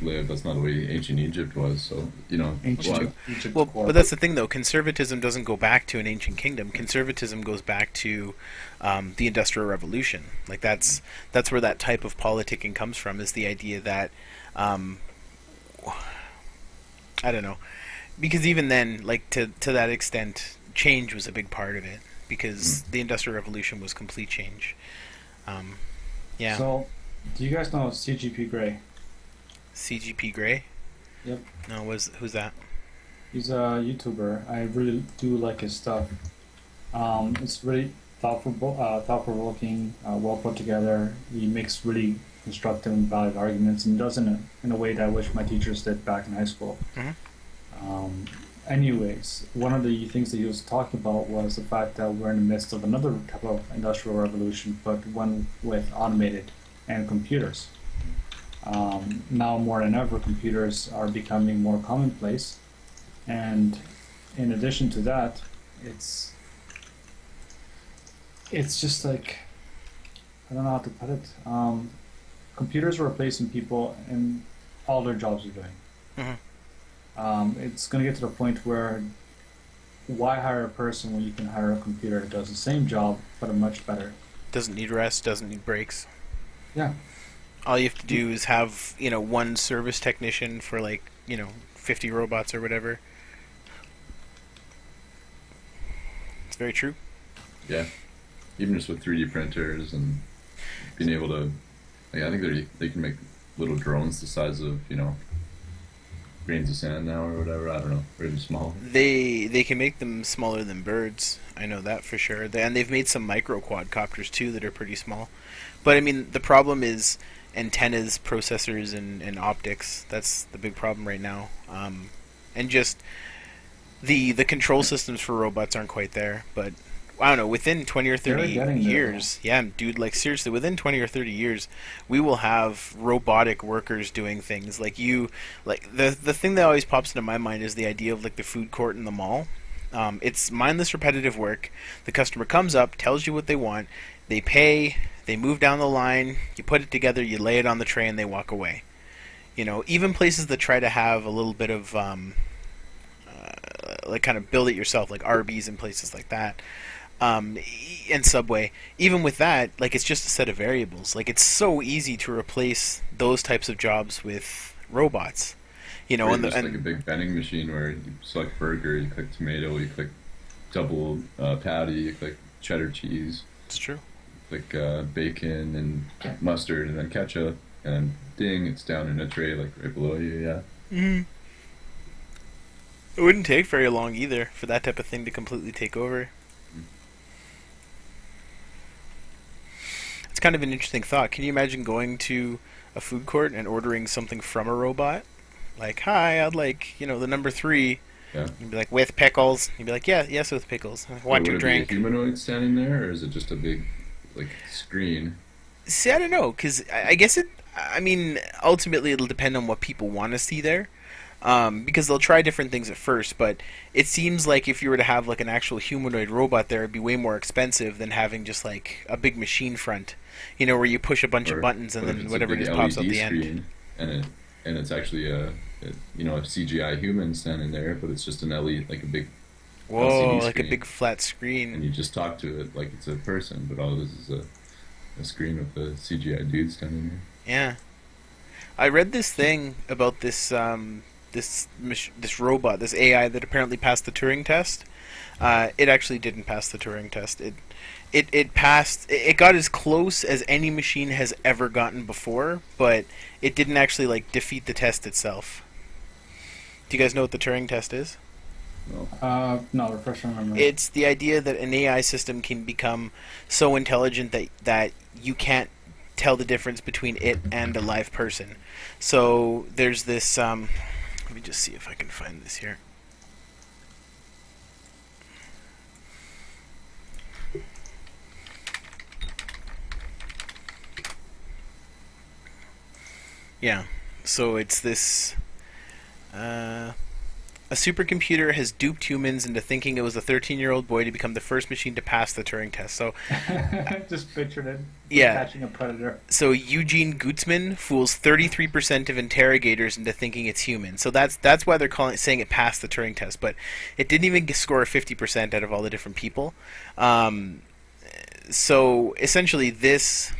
lived. That's not the way ancient Egypt was. So Ancient well, Egypt. Well, core. but that's the thing, though. Conservatism doesn't go back to an ancient kingdom. Conservatism goes back to the Industrial Revolution. Like that's where that type of politicking comes from. Is the idea that I don't know, because even then, like to that extent, change was a big part of it. Because the Industrial Revolution was complete change. Yeah. So, do you guys know CGP Grey? CGP Grey? Yep. No, who's that? He's a YouTuber. I really do like his stuff. It's really thought-provoking, well put together. He makes really constructive and valid arguments, and does in a way that I wish my teachers did back in high school. Mm-hmm. Anyways, one of the things that he was talking about was the fact that we're in the midst of another type of industrial revolution, but one with automated and computers. Now more than ever, computers are becoming more commonplace, and in addition to that, it's it's just like I don't know how to put it. Computers are replacing people, and all their jobs are doing. Hmm. It's going to get to the point where why hire a person when you can hire a computer that does the same job but a much better? Doesn't need rest, doesn't need breaks. Yeah, All you have to do is have, one service technician for 50 robots or whatever. It's very true. Yeah, even just with 3D printers and being able to, like, I think they can make little drones the size of grains of sand now or whatever. I don't know, or even small. They can make them smaller than birds. I know that for sure. And they've made some micro quadcopters too that are pretty small. But I mean, the problem is antennas, processors, and optics. That's the big problem right now. And just the control systems for robots aren't quite there. But I don't know. Within 20 or 30 getting there, years, yeah, dude. Like seriously, within 20 or 30 years, we will have robotic workers doing things like you. Like the thing that always pops into my mind is the idea of like the food court in the mall. It's mindless, repetitive work. The customer comes up, tells you what they want, they pay, they move down the line, you put it together, you lay it on the tray, and they walk away. Even places that try to have a little bit of like kind of build it yourself, like Arby's and places like that, and Subway. Even with that, like it's just a set of variables. Like it's so easy to replace those types of jobs with robots. Or And, just like a big vending machine where you select burger, you click tomato, you click double patty, you click cheddar cheese, it's true. click bacon and mustard, and then ketchup, and then ding, it's down in a tray like right below you. Yeah. Mm-hmm. It wouldn't take very long either for that type of thing to completely take over. It's kind of an interesting thought. Can you imagine going to a food court and ordering something from a robot? Like, hi, I'd like, the number 3. Yeah. You'd be like, with pickles. You'd be like, yeah, yes, with pickles. Want to Would it drink? be a humanoid standing there, or is it just a big like screen? See, I don't know, because I guess ultimately it'll depend on what people want to see there. Because they'll try different things at first, but it seems like if you were to have like an actual humanoid robot there, it'd be way more expensive than having just like a big machine front, where you push a bunch of buttons and What if then it's whatever a big just pops out LED the end. screen, and it's actually a CGI human standing there, but it's just an LED, like a big Whoa, LCD like a screen, big flat and screen. you just talk to it like it's a person, but all it is a screen with the CGI dude standing there. Yeah, I read this thing about this this robot, this AI that apparently passed the Turing test. It actually didn't pass the Turing test. It passed. It got as close as any machine has ever gotten before, but it didn't actually like defeat the test itself. Do you guys know what the Turing test is? No. No, refresh my memory. It's the idea that an AI system can become so intelligent that you can't tell the difference between it and a live person. So there's this. Let me just see if I can find this here. Yeah. So it's this. A supercomputer has duped humans into thinking it was a 13-year-old boy to become the first machine to pass the Turing test. So, Just pictured it. Yeah. Catching a predator. so Eugene Gutzman fools 33% of interrogators into thinking it's human. So that's why they're saying it passed the Turing test. But it didn't even score 50% out of all the different people. So essentially, this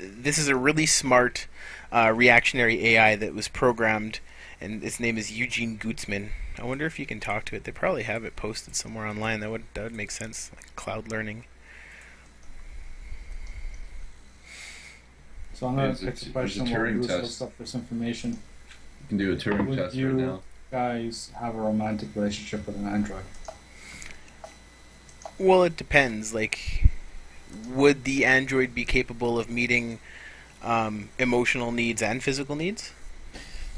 is a really smart reactionary AI that was programmed, and its name is Eugene Gutzman. I wonder if you can talk to it. They probably have it posted somewhere online. That would make sense, like cloud learning. So I'm going It's to a- pick it's a a question while Turing Bruce test. looks up this information. You can do a Turing Would test you right now. guys have a romantic relationship with an android? Well, it depends. Like, would the android be capable of meeting emotional needs and physical needs?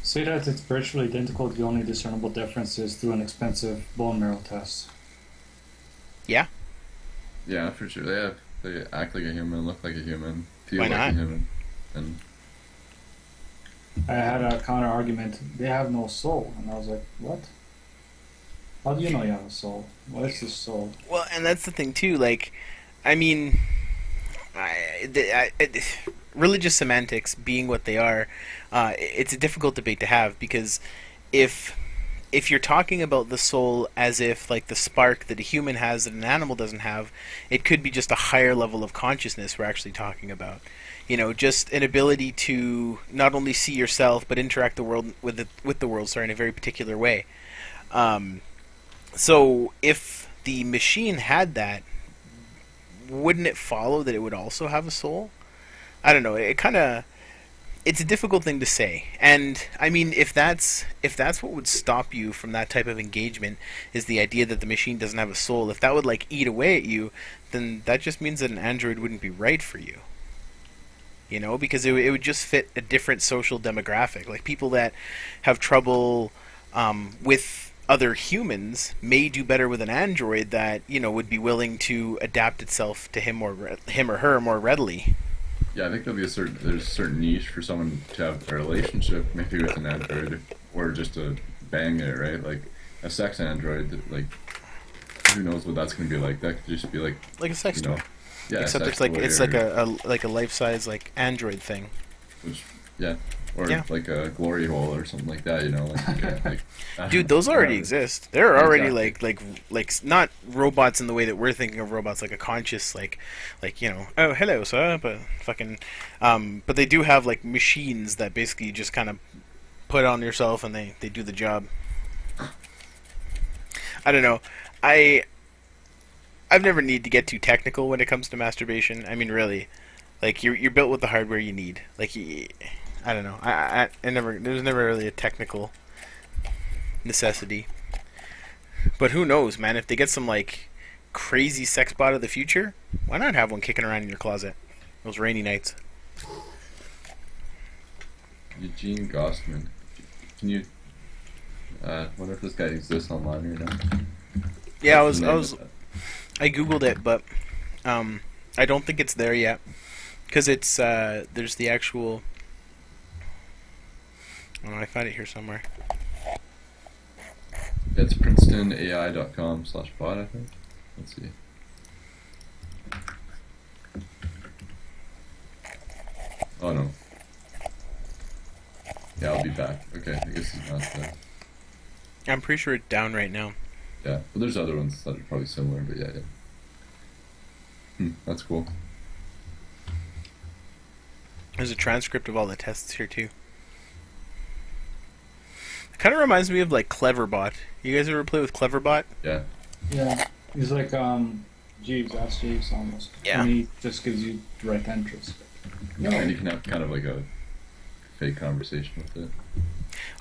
Say that it's virtually identical. The only discernible difference is through an expensive bone marrow test. Yeah. Yeah, for sure. They act like a human, look like a human, feel Why like not? a human, and I had a counter argument. They have no soul, and I was like, "What? How do you know you have a soul? What is this soul?" Well, and that's the thing too. Like, I mean, religious semantics being what they are, it's a difficult debate to have because if if you're talking about the soul as if like the spark that a human has that an animal doesn't have, it could be just a higher level of consciousness we're actually talking about. You know, just an ability to not only see yourself but interact the world with the world, sorry, in a very particular way. Um, so if the machine had that, wouldn't it follow that it would also have a soul? I don't know. It kind of it's a difficult thing to say. And I mean, if that's what would stop you from that type of engagement is the idea that the machine doesn't have a soul. If that would like eat away at you, then that just means that an android wouldn't be right for you. You know, because it would just fit a different social demographic. Like people that have trouble with other humans may do better with an android that would be willing to adapt itself to him or her more readily. Yeah, I think there's a certain niche for someone to have a relationship, maybe with an android, or just to bang it, right? Like a sex android, like who knows what that's gonna be like? That could just be Like a sex you know, toy. yeah, a Except sex it's toy like a life size like android thing. which, yeah, or Yeah. like a glory hole or something like that, like, Dude, those already whatever. exist. There are already Exactly. not robots in the way that we're thinking of robots, like a conscious oh hello sir, but fucking but they do have like machines that basically you just kind of put on yourself and they do the job. I don't know. I I've never needed to get too technical when it comes to masturbation. I mean, really, like you're built with the hardware you need. I don't know. I never there's never really a technical necessity. But who knows, man? If they get some like crazy sex bot of the future, why not have one kicking around in your closet? Those rainy nights. Eugene Gossman. Can you? Wonder if this guy exists online or not. Yeah, What's the name of that? I googled it, but I don't think it's there yet because it's there's the actual. Oh, I found it here somewhere. It's princetonai.com/bot, I think. Let's see. Oh no. Yeah, I'll be back. Okay, I guess he's not there. I'm pretty sure it's down right now. Yeah, but there's other ones that are probably similar, but yeah. That's cool. There's a transcript of all the tests here too. It kind of reminds me of like Cleverbot. You guys ever play with Cleverbot? Yeah. Yeah, he's like Jeeves, Ask Jeeves almost. Yeah. And he just gives you direct interest. No. And you can have kind of like a fake conversation with it.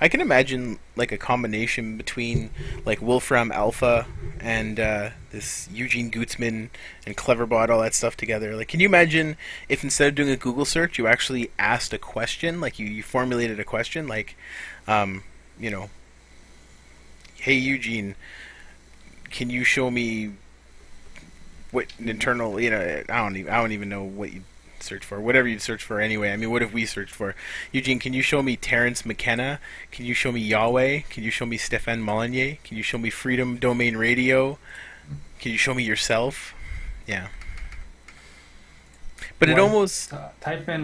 I can imagine like a combination between like Wolfram Alpha and this Eugene Gutzman and Cleverbot, all that stuff together. Like, can you imagine if instead of doing a Google search, you actually asked a question, like you formulated a question, like, you know, hey Eugene, can you show me what internal, I don't even know what you search for, whatever you search for anyway. I mean, what have we searched for? Eugene, can you show me Terrence McKenna? Can you show me Yahweh? Can you show me Stéphane Molyneux? Can you show me Freedom Domain Radio? Can you show me yourself? Yeah. But it Why- almost Type in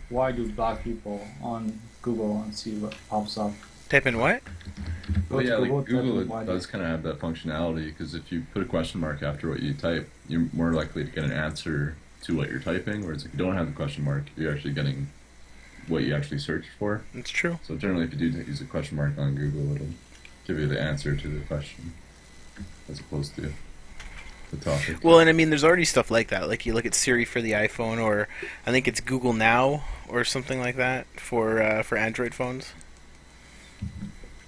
why do black people on Google and see what pops up. type in what? Go Well, to yeah, like type in Google why it do- does kind of have that functionality because if you put a question mark after what you type, you're more likely to get an answer to what you're typing. Whereas if you don't have the question mark, you're actually getting what you actually searched for. It's true. So generally, if you do use a question mark on Google, it'll give you the answer to the question as opposed to the topic. Well, and I mean, there's already stuff like that. Like you look at Siri for the iPhone, or I think it's Google Now or something like that for Android phones.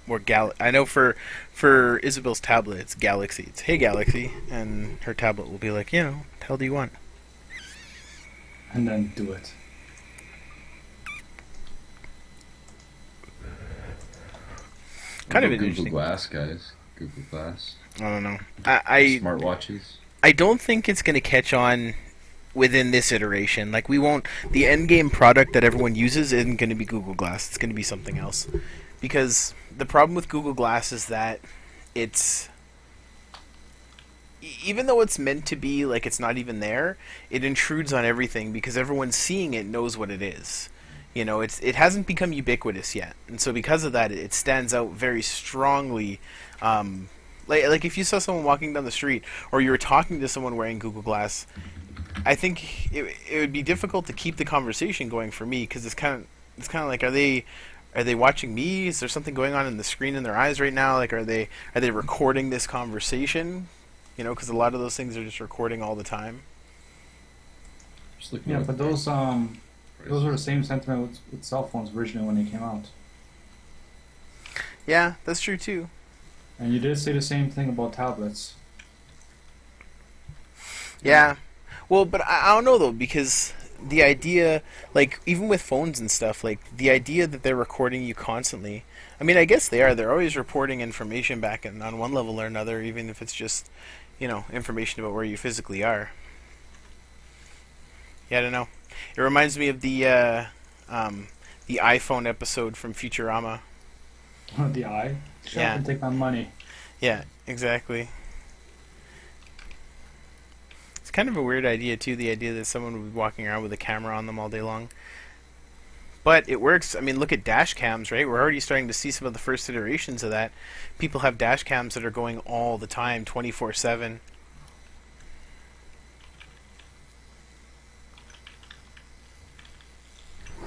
Or I know for Isabel's tablet, it's Galaxy. It's Hey Galaxy, and her tablet will be like, what the hell do you want? and then do it. Kind of Google interesting. Glass, guys. Google Glass. I don't know. I Smartwatches. I don't think it's going to catch on within this iteration. Like we won't. The end game product that everyone uses isn't going to be Google Glass. It's going to be something else. Because the problem with Google Glass is that it's even though it's meant to be like it's not even there, it intrudes on everything because everyone seeing it knows what it is. You know, it hasn't become ubiquitous yet, and so because of that, it stands out very strongly. Like if you saw someone walking down the street, or you were talking to someone wearing Google Glass, I think it would be difficult to keep the conversation going for me because it's kind of like are they watching me? Is there something going on in the screen in their eyes right now? Like are they recording this conversation? You know, because a lot of those things are just recording all the time. Just looking Yeah, at but those were the same sentiment with cell phones originally when they came out. Yeah, that's true too. And you did say the same thing about tablets. Yeah. Well, but I don't know though because the idea, like even with phones and stuff, like the idea that they're recording you constantly. I mean, I guess they are. They're always reporting information back and on one level or another, even if it's just, information about where you physically are. Yeah, I don't know. It reminds me of the iPhone episode from Futurama. The eye. Shut Yeah. up and take my money. Yeah, exactly. It's kind of a weird idea too. The idea that someone would be walking around with a camera on them all day long. But it works. I mean, look at dash cams, right? We're already starting to see some of the first iterations of that. People have dash cams that are going all the time, 24/7.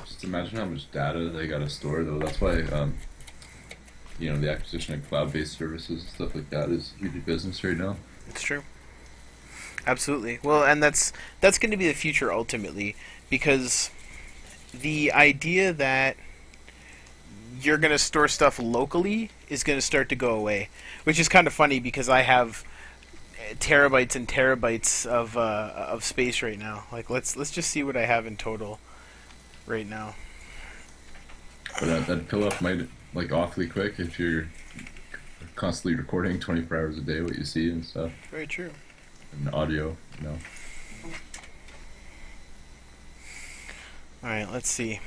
Just imagine how much data they got to store, though. That's why, the acquisition of cloud-based services and stuff like that is huge business right now. It's true. Absolutely. Well, and that's going to be the future ultimately, because the idea that you're going to store stuff locally is going to start to go away, which is kind of funny because I have terabytes and terabytes of space right now. Like let's just see what I have in total right now. But that'd fill up like awfully quick if you're constantly recording 24 hours a day what you see and stuff, Very true. and audio. All right, let's see.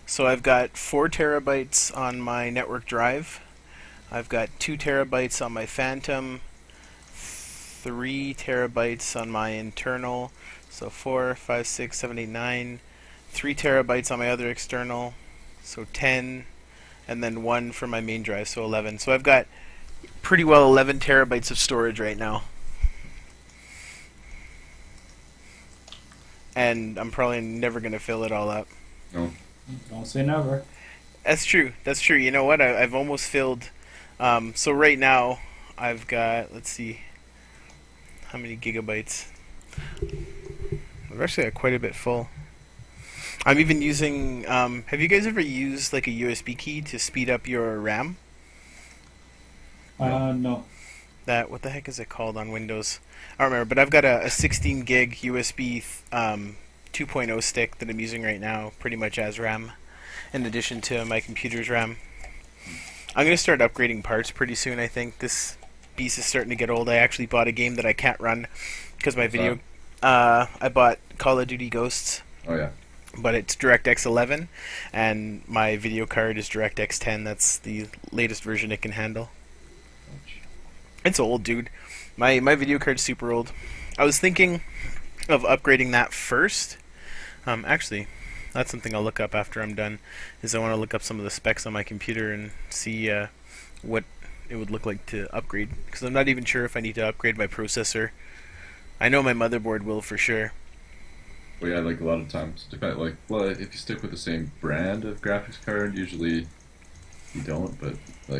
So I've got 4 terabytes on my network drive. I've got 2 terabytes on my Phantom, 3 terabytes on my internal, so 4, 5, 6, 7, 8, 9, 3 terabytes on my other external, so 10, and then 1 for my main drive, so 11. So I've got pretty well 11 terabytes of storage right now. And I'm probably never going to fill it all up. No. Don't say never. That's true. That's true. You know what? I've almost filled. So right now, I've got. Let's see. How many gigabytes? I've actually got quite a bit full. I'm even using. Have you guys ever used like a USB key to speed up your RAM? No. What the heck is it called on Windows? I don't remember, but I've got a 16 gig USB 2.0 stick that I'm using right now, pretty much as RAM, in addition to my computer's RAM. I'm going to start upgrading parts pretty soon, I think. This beast is starting to get old. I actually bought a game that I can't run because my video... I bought Call of Duty Ghosts, Oh yeah. but it's DirectX 11, and my video card is DirectX 10. That's the latest version it can handle. It's old, dude. My video card's super old. I was thinking of upgrading that first. Actually, that's something I'll look up after I'm done. Is I want to look up some of the specs on my computer and see what it would look like to upgrade. Because I'm not even sure if I need to upgrade my processor. I know my motherboard will for sure. Well, yeah, like a lot of times, if you stick with the same brand of graphics card, usually you don't, but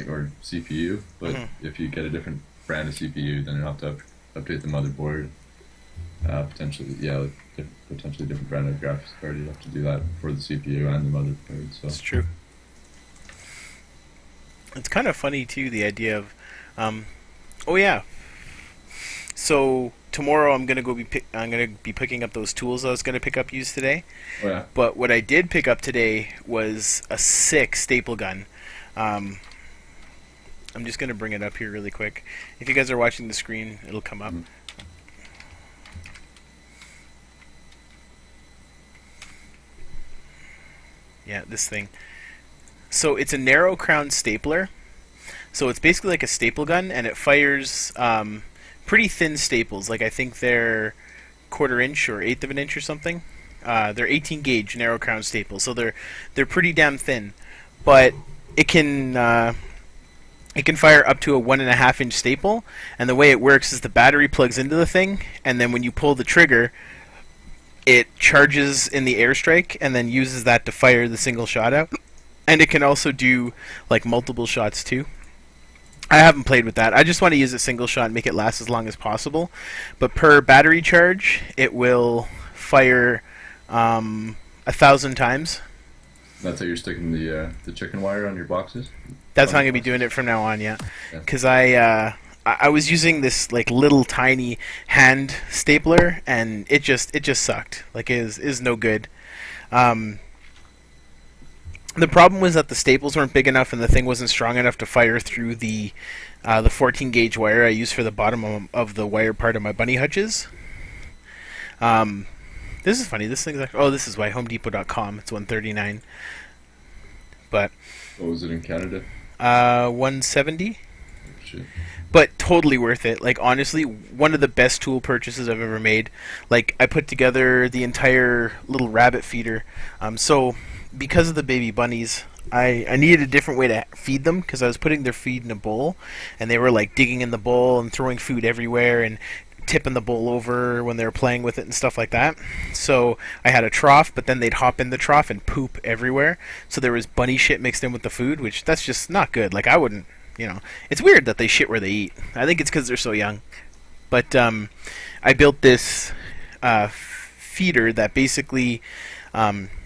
or CPU. But if you get a different brand of CPU, then you have to update the motherboard. Potentially different brand of graphics card. You have to do that for the CPU and the motherboard. So It's true. It's kind of funny too, the idea of, oh yeah. So tomorrow I'm gonna be picking up those tools I was gonna use today. oh yeah, But what I did pick up today was a sick staple gun. I'm just gonna bring it up here really quick. If you guys are watching the screen, it'll come up. Yeah, this thing. So it's a narrow crown stapler. So it's basically like a staple gun, and it fires pretty thin staples. Like I think they're quarter inch or eighth of an inch or something. They're 18 gauge narrow crown staples, so they're pretty damn thin. But it can fire up to a 1.5 inch staple, and the way it works is the battery plugs into the thing, and then when you pull the trigger, it charges in the airstrike, and then uses that to fire the single shot out. And it can also do like multiple shots too. I haven't played with that. I just want to use a single shot and make it last as long as possible. But per battery charge, it will fire 1,000 times. That's how you're sticking the chicken wire on your boxes? That's how I'm gonna be doing it from now on, yeah. Because I was using this like little tiny hand stapler, and it just sucked. Like it is no good. The problem was that the staples weren't big enough, and the thing wasn't strong enough to fire through the 14 gauge wire I use for the bottom of the wire part of my bunny hutches. This is funny. This thing's like, oh, this is why HomeDepot.com. It's $139. But What was it in Canada? $170. Oh, shit. But totally worth it. Like honestly, one of the best tool purchases I've ever made. Like I put together the entire little rabbit feeder. So because of the baby bunnies, I needed a different way to feed them, because I was putting their feed in a bowl, and they were like digging in the bowl and throwing food everywhere and tipping the bowl over when they were playing with it and stuff like that. So I had a trough, but then they'd hop in the trough and poop everywhere. So there was bunny shit mixed in with the food, which that's just not good. Like I wouldn't, it's weird that they shit where they eat. I think it's because they're so young. But I built this feeder that basically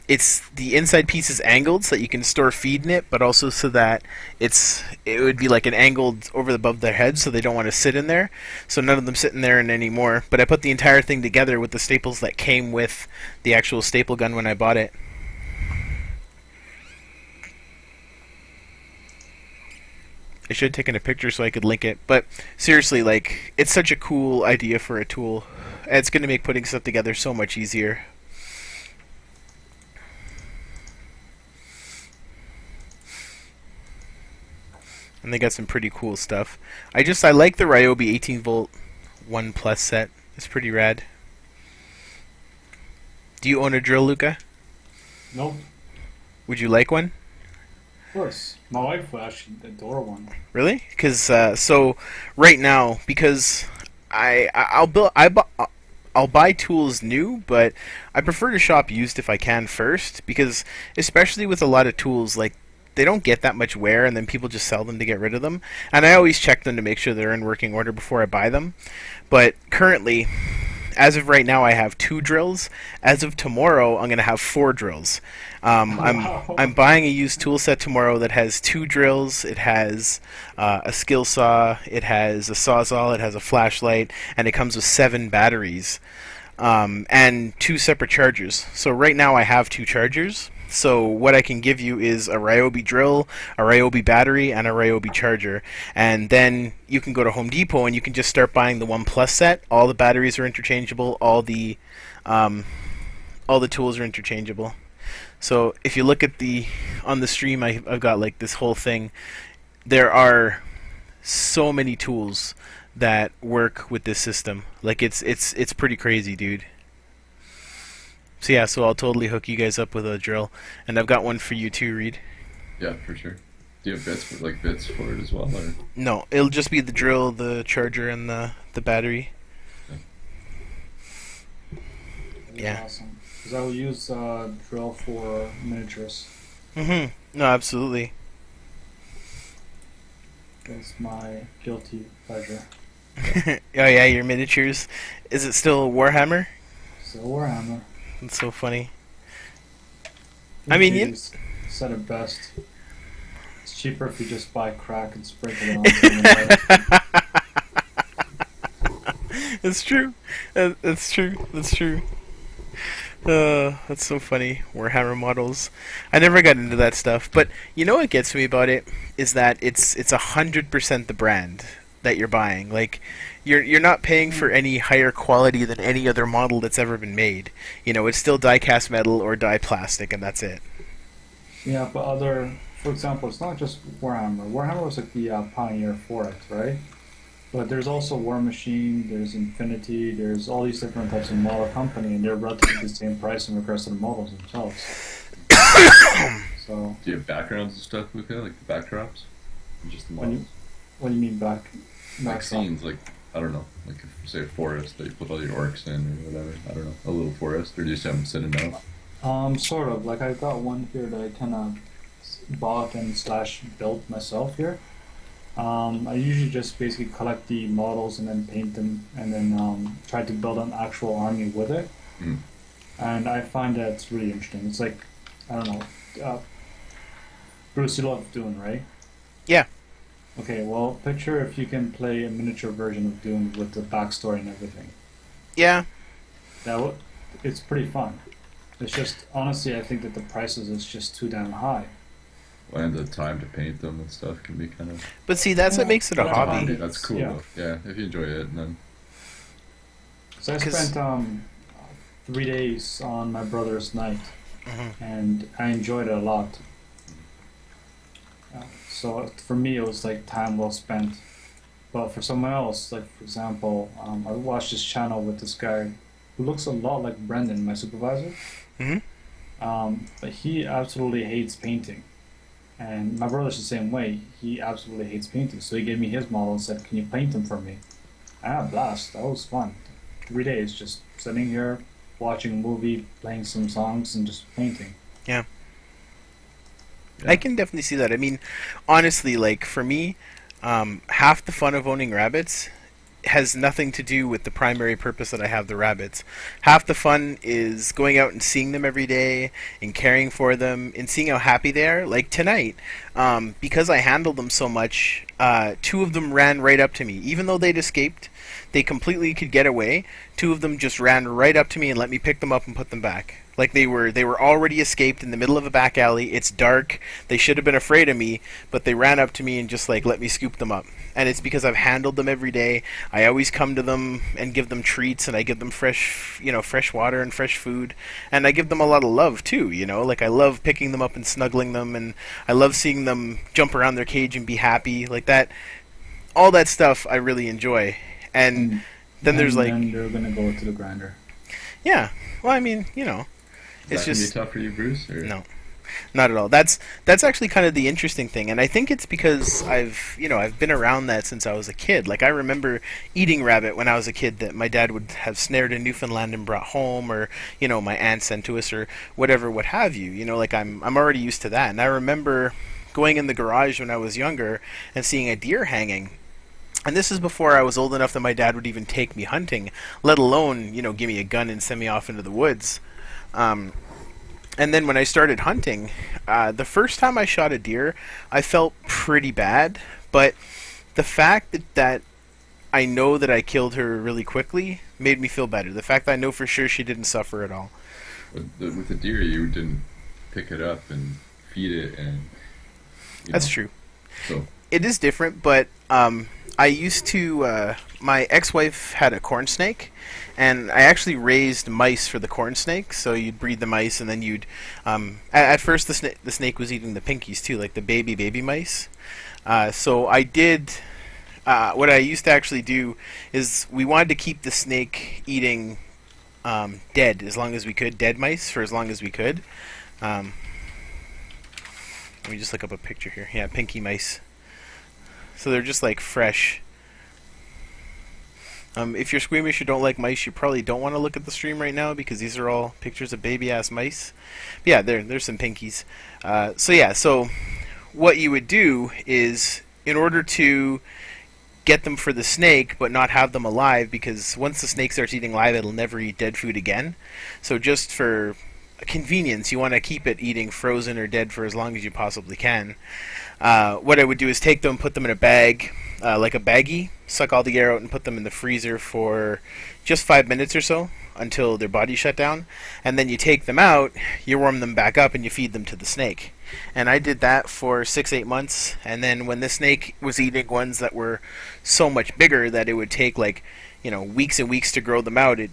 it's the inside piece is angled so that you can store feed in it, but also so that it would be like an angled over above their heads, so they don't want to sit in there. So none of them sit in there anymore. But I put the entire thing together with the staples that came with the actual staple gun when I bought it. I should have taken a picture so I could link it. But seriously, like, it's such a cool idea for a tool. It's going to make putting stuff together so much easier. And they got some pretty cool stuff. I like the Ryobi 18 volt 1 Plus set. It's pretty rad. Do you own a drill, Luca? Nope. Would you like one? Of course. My wife would actually adore one. Really? Because so right now, because I'll buy tools new, but I prefer to shop used if I can first, because especially with a lot of tools, like, they don't get that much wear, and then people just sell them to get rid of them. And I always check them to make sure they're in working order before I buy them. But currently, as of right now, I have 2 drills. As of tomorrow, I'm going to have 4 drills. I'm buying a used tool set tomorrow that has 2 drills. It has a skill saw. It has a sawzall. It has a flashlight, and it comes with 7 batteries and 2 separate chargers. So right now, I have 2 chargers. So what I can give you is a Ryobi drill, a Ryobi battery, and a Ryobi charger. And then you can go to Home Depot and you can just start buying the 1 Plus set. All the batteries are interchangeable. All the tools are interchangeable. So if you look at on the stream, I've got like this whole thing. There are so many tools that work with this system. Like it's pretty crazy, dude. So yeah, so I'll totally hook you guys up with a drill, and I've got one for you too, Reed. Yeah, for sure. Do you have bits for it as well, or? No, it'll just be the drill, the charger, and the battery. Yeah. Awesome. Because I will use drill for miniatures. No, absolutely. That's my guilty pleasure. Oh yeah, your miniatures. Is it still Warhammer? Still Warhammer. It's so funny. I mean, you said it best. It's cheaper if you just buy crack and sprinkle it on. It's true. That's true. That's true. That's so funny. Warhammer models. I never got into that stuff, but you know what gets me about it is that it's 100% the brand that you're buying. Like, you're not paying for any higher quality than any other model that's ever been made. It's still die-cast metal or die plastic, and that's it. Yeah, but other for example, it's not just Warhammer. Warhammer was like the pioneer for it, right? But there's also War Machine, there's Infinity, there's all these different types of model company, and they're relatively the same price in regards to the models themselves. So, Do you have backgrounds and stuff, Luca? Like the backdrops? Or just the when models? you what do you mean Like backdrop? scenes, like, I don't know, like if, say a forest that you put all your orcs in or whatever. I don't know, a little forest, or do you just have them sitting out? Sort of. Like I got one here that I kind of bought and slash built myself here. I usually just basically collect the models and then paint them, and then try to build an actual army with it. Mm. And I find that it's really interesting. It's like, I don't know, Bruce, you love Dune, right? Yeah. Okay, well, picture if you can play a miniature version of Dune with the backstory and everything. Yeah. It's pretty fun. It's just, honestly, I think that the prices is just too damn high. And the time to paint them and stuff can be kind of. But see, that's what Yeah, makes it a that's hobby. fine. That's cool, Yeah. though. Yeah, if you enjoy it, and then. So I 'Cause- spent 3 days on my brother's night, Mhm. and I enjoyed it a lot. So for me, it was like time well spent. But for someone else, like for example, I watched this channel with this guy who looks a lot like Brendan, my supervisor. Mhm. But he absolutely hates painting, and my brother's the same way. He absolutely hates painting. So he gave me his model and said, "Can you paint them for me?" I had a blast. That was fun. 3 days just sitting here, watching a movie, playing some songs, and just painting. Yeah. Yeah. I can definitely see that. I mean, honestly, like for me, half the fun of owning rabbits has nothing to do with the primary purpose that I have the rabbits. Half the fun is going out and seeing them every day and caring for them and seeing how happy they are. Like tonight, because I handled them so much, two of them ran right up to me. Even though they'd escaped, they completely could get away. Two of them just ran right up to me and let me pick them up and put them back. Like they were already escaped in the middle of a back alley. It's dark. They should have been afraid of me, but they ran up to me and just like let me scoop them up. And it's because I've handled them every day. I always come to them and give them treats, and I give them fresh water and fresh food, and I give them a lot of love too. Like I love picking them up and snuggling them, and I love seeing them jump around their cage and be happy like that. All that stuff I really enjoy. And then there's like, then they're gonna go to the grinder. yeah. Well, I mean, it's Is that just gonna be tough for you, Bruce? Or? no. Not at all. That's actually kind of the interesting thing, and I think it's because I've been around that since I was a kid. Like I remember eating rabbit when I was a kid that my dad would have snared in Newfoundland and brought home, or my aunt sent to us, or whatever, what have you. Like I'm already used to that, and I remember going in the garage when I was younger and seeing a deer hanging. And this is before I was old enough that my dad would even take me hunting, let alone give me a gun and send me off into the woods. And then when I started hunting, the first time I shot a deer, I felt pretty bad. But the fact that I know that I killed her really quickly made me feel better. The fact that I know for sure she didn't suffer at all. With the deer, you didn't pick it up and feed it, and That's true. So It is different, but I used to. My ex-wife had a corn snake, and I actually raised mice for the corn snake. So you'd breed the mice, and then you'd. At first, the snake was eating the pinkies too, like the baby mice. So I did. What I used to actually do is we wanted to keep the snake eating dead as long as we could, dead mice for as long as we could. Let me just look up a picture here. Yeah, pinky mice. So they're just like fresh. If you're squeamish or don't like mice, you probably don't want to look at the stream right now because these are all pictures of baby-ass mice. But yeah, there's some pinkies. So what you would do is, in order to get them for the snake but not have them alive, because once the snake starts eating live, it'll never eat dead food again. So just for convenience, you want to keep it eating frozen or dead for as long as you possibly can. What I would do is take them, put them in a bag, like a baggie, suck all the air out and put them in the freezer for just 5 minutes or so until their body shut down, and then you take them out, you warm them back up, and you feed them to the snake. And I did that for 6-8 months, and then when the snake was eating ones that were so much bigger that it would take weeks and weeks to grow them out, it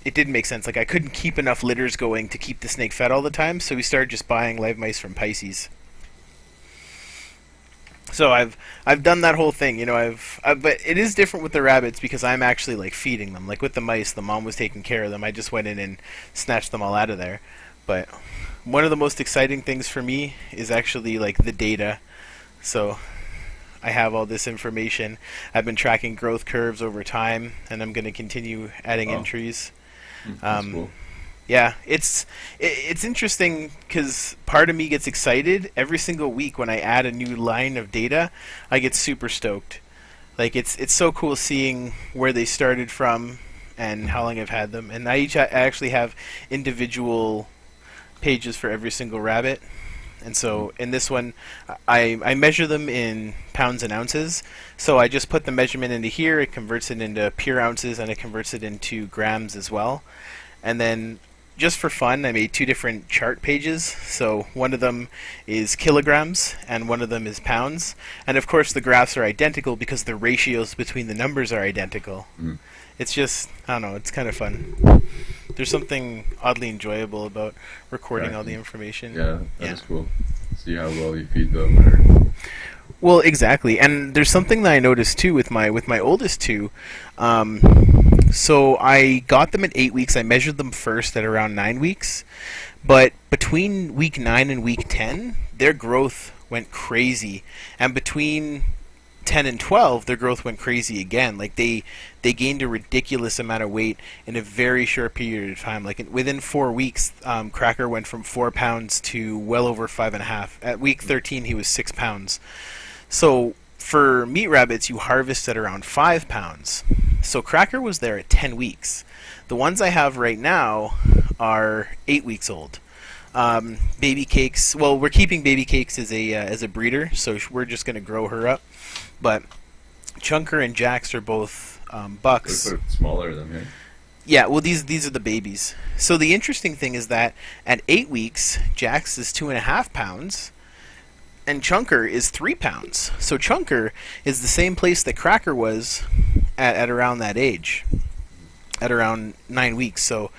didn't make sense. Like I couldn't keep enough litters going to keep the snake fed all the time, so we started just buying live mice from Pisces. So I've done that whole thing, you know. But it is different with the rabbits because I'm actually like feeding them. Like with the mice, the mom was taking care of them. I just went in and snatched them all out of there. But one of the most exciting things for me is actually like the data. So I have all this information. I've been tracking growth curves over time, and I'm going to continue adding Oh, entries. that's Um, cool. yeah, it's interesting because part of me gets excited every single week when I add a new line of data. I get super stoked. Like it's so cool seeing where they started from and how long I've had them. And I actually have individual pages for every single rabbit. And so in this one, I measure them in pounds and ounces. So I just put the measurement into here. It converts it into pure ounces and it converts it into grams as well. And then just for fun, I made two different chart pages. So one of them is kilograms and one of them is pounds. And of course the graphs are identical because the ratios between the numbers are identical. Mm. It's just, I don't know, it's kind of fun. There's something oddly enjoyable about recording all the Tracking. information. Yeah, that Yeah. is cool. See how well you feed them, or Well, exactly, and there's something that I noticed too with my oldest two. Um, so I got them at 8 weeks. I measured them first at around 9 weeks, but between week 9 and week 10, their growth went crazy, and between 10 and 12, their growth went crazy again. Like they gained a ridiculous amount of weight in a very short period of time. Like within 4 weeks, Cracker went from 4 pounds to well over 5.5. At week 13, he was 6 pounds. So for meat rabbits, you harvest at around 5 pounds. So Cracker was there at 10 weeks. The ones I have right now are 8 weeks old. Baby Cakes. Well, we're keeping Baby Cakes as a breeder, so we're just going to grow her up. But Chunker and Jax are both they're bucks. quite smaller than here. Yeah, well, these are the babies. So the interesting thing is that at 8 weeks, Jax is 2.5 pounds, and Chunker is 3 pounds. So Chunker is the same place that Cracker was at around that age, at around 9 weeks. So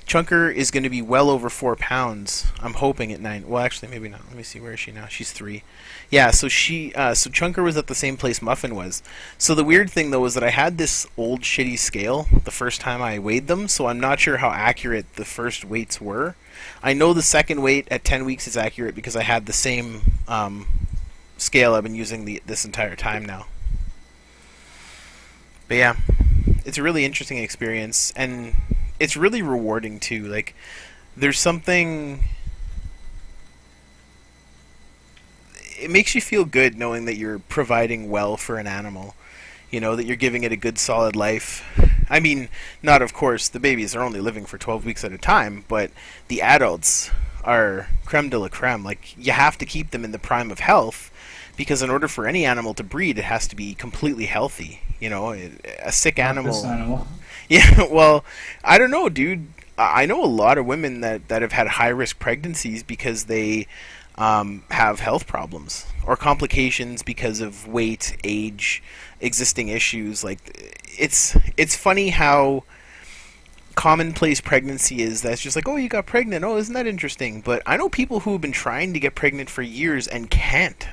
Chunker is going to be well over 4 pounds. I'm hoping at 9. Well, actually, maybe not. Let me see. Where is she now? She's 3. Yeah. So so Chunker was at the same place Muffin was. So the weird thing though was that I had this old shitty scale the first time I weighed them. So I'm not sure how accurate the first weights were. I know the second weight at 10 weeks is accurate because I had the same scale I've been using this entire time now. But yeah, it's a really interesting experience, and it's really rewarding too. Like, there's something. It makes you feel good knowing that you're providing well for an animal. You know, that you're giving it a good solid life. I mean, not of course, the babies are only living for 12 weeks at a time, but the adults are creme de la creme. Like, you have to keep them in the prime of health because in order for any animal to breed, it has to be completely healthy. You know, a sick Not this animal. animal. Yeah, well, I don't know, dude. I know a lot of women that have had high risk pregnancies because they have health problems or complications because of weight, age, existing issues. Like, it's funny how commonplace pregnancy is. That's just like, oh, you got pregnant. Oh, isn't that interesting? But I know people who have been trying to get pregnant for years and can't.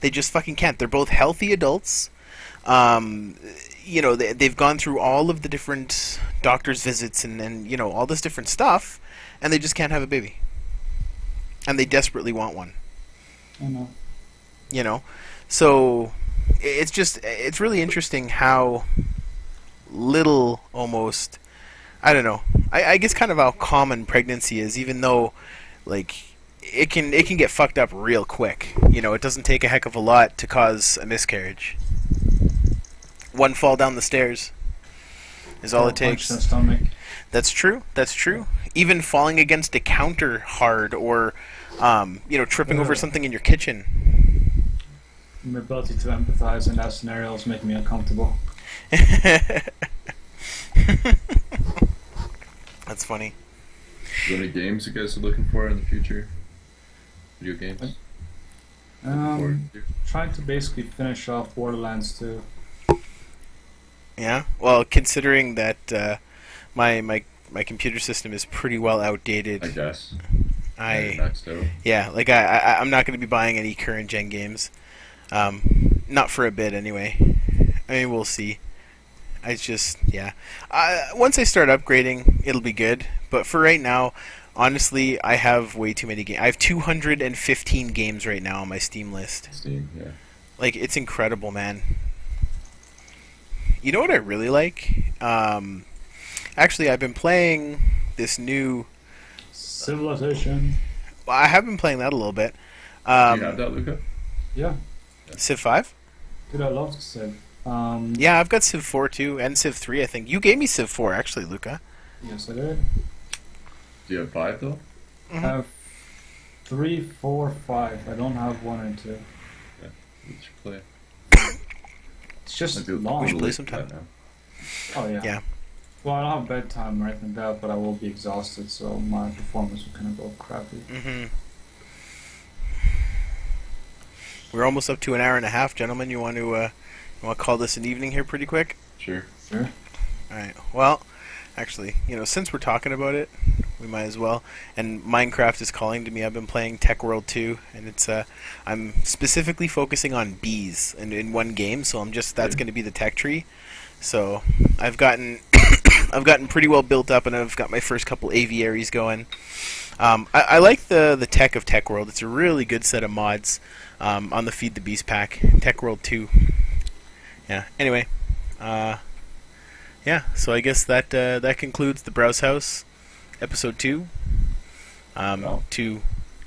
They just fucking can't. They're both healthy adults. Um, you know, they've gone through all of the different doctor's visits and you know all this different stuff, and they just can't have a baby. And they desperately want one. I know. You know, so it's really interesting how little almost I don't know. I guess kind of how common pregnancy is, even though like it can get fucked up real quick. You know, it doesn't take a heck of a lot to cause a miscarriage. One fall down the stairs is all Or it punch takes. the stomach. That's true. That's true. Even falling against a counter hard, or you know, tripping over something in your kitchen. My ability to empathize in that scenario is making me uncomfortable. That's funny. Is there any games you guys are looking for in the future? Video games? Looking forward to? Trying to basically finish off Borderlands 2. Yeah. Well, considering that my computer system is pretty well outdated, I guess. I Maxed out. yeah, like I'm not going to be buying any current gen games. Not for a bit, anyway. I mean, we'll see. I just, yeah. Once I start upgrading, it'll be good. But for right now, honestly, I have way too many games. I have 215 games right now on my Steam list. Steam, yeah. Like, it's incredible, man. You know what I really like? Actually, I've been playing this new... Civilization. Well, I have been playing that a little bit. Do you have that, Luca? Yeah. Civ 5? Dude, I love Civ. Yeah, I've got Civ 4 too, and Civ 3, I think. You gave me Civ 4, actually, Luca. Yes, I did. Do you have 5 though? I have 3, 4, 5. I don't have 1 and 2. Yeah, we should play. It's just Might be a long. We should little play late sometime. for that now. Oh, yeah. Yeah. Well, I don't have bedtime or anything like that, but I will be exhausted, so my performance will kind of go crappy. Mm-hmm. We're almost up to an hour and a half, gentlemen. You want to call this an evening here pretty quick? Sure. Sure. All right. Well, actually, since we're talking about it, we might as well. And Minecraft is calling to me. I've been playing Tech World 2, and it's I'm specifically focusing on bees in one game. So that's going to be the tech tree. So I've gotten I've gotten pretty well built up, and I've got my first couple aviaries going. I like the tech of Tech World. It's a really good set of mods on the Feed the Beast pack. Tech World 2. Yeah. Anyway. Yeah, so I guess that concludes the Braus Haus, episode 2. To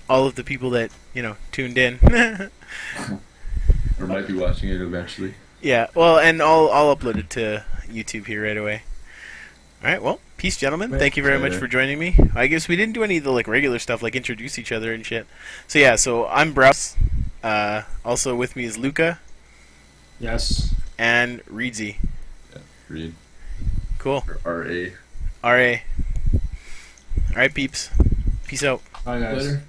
all of the people that tuned in. Or might be watching it eventually. Yeah, well, and I'll upload it to YouTube here right away. All right, well, peace, gentlemen. Thank you very much for joining me. I guess we didn't do any of the regular stuff like introduce each other and shit. So yeah, so I'm Braus. Also with me is Luca. Yes. And Reidzie. Yeah, Reed. Cool. Or RA. RA. All right, peeps. Peace out. Bye, guys. Later.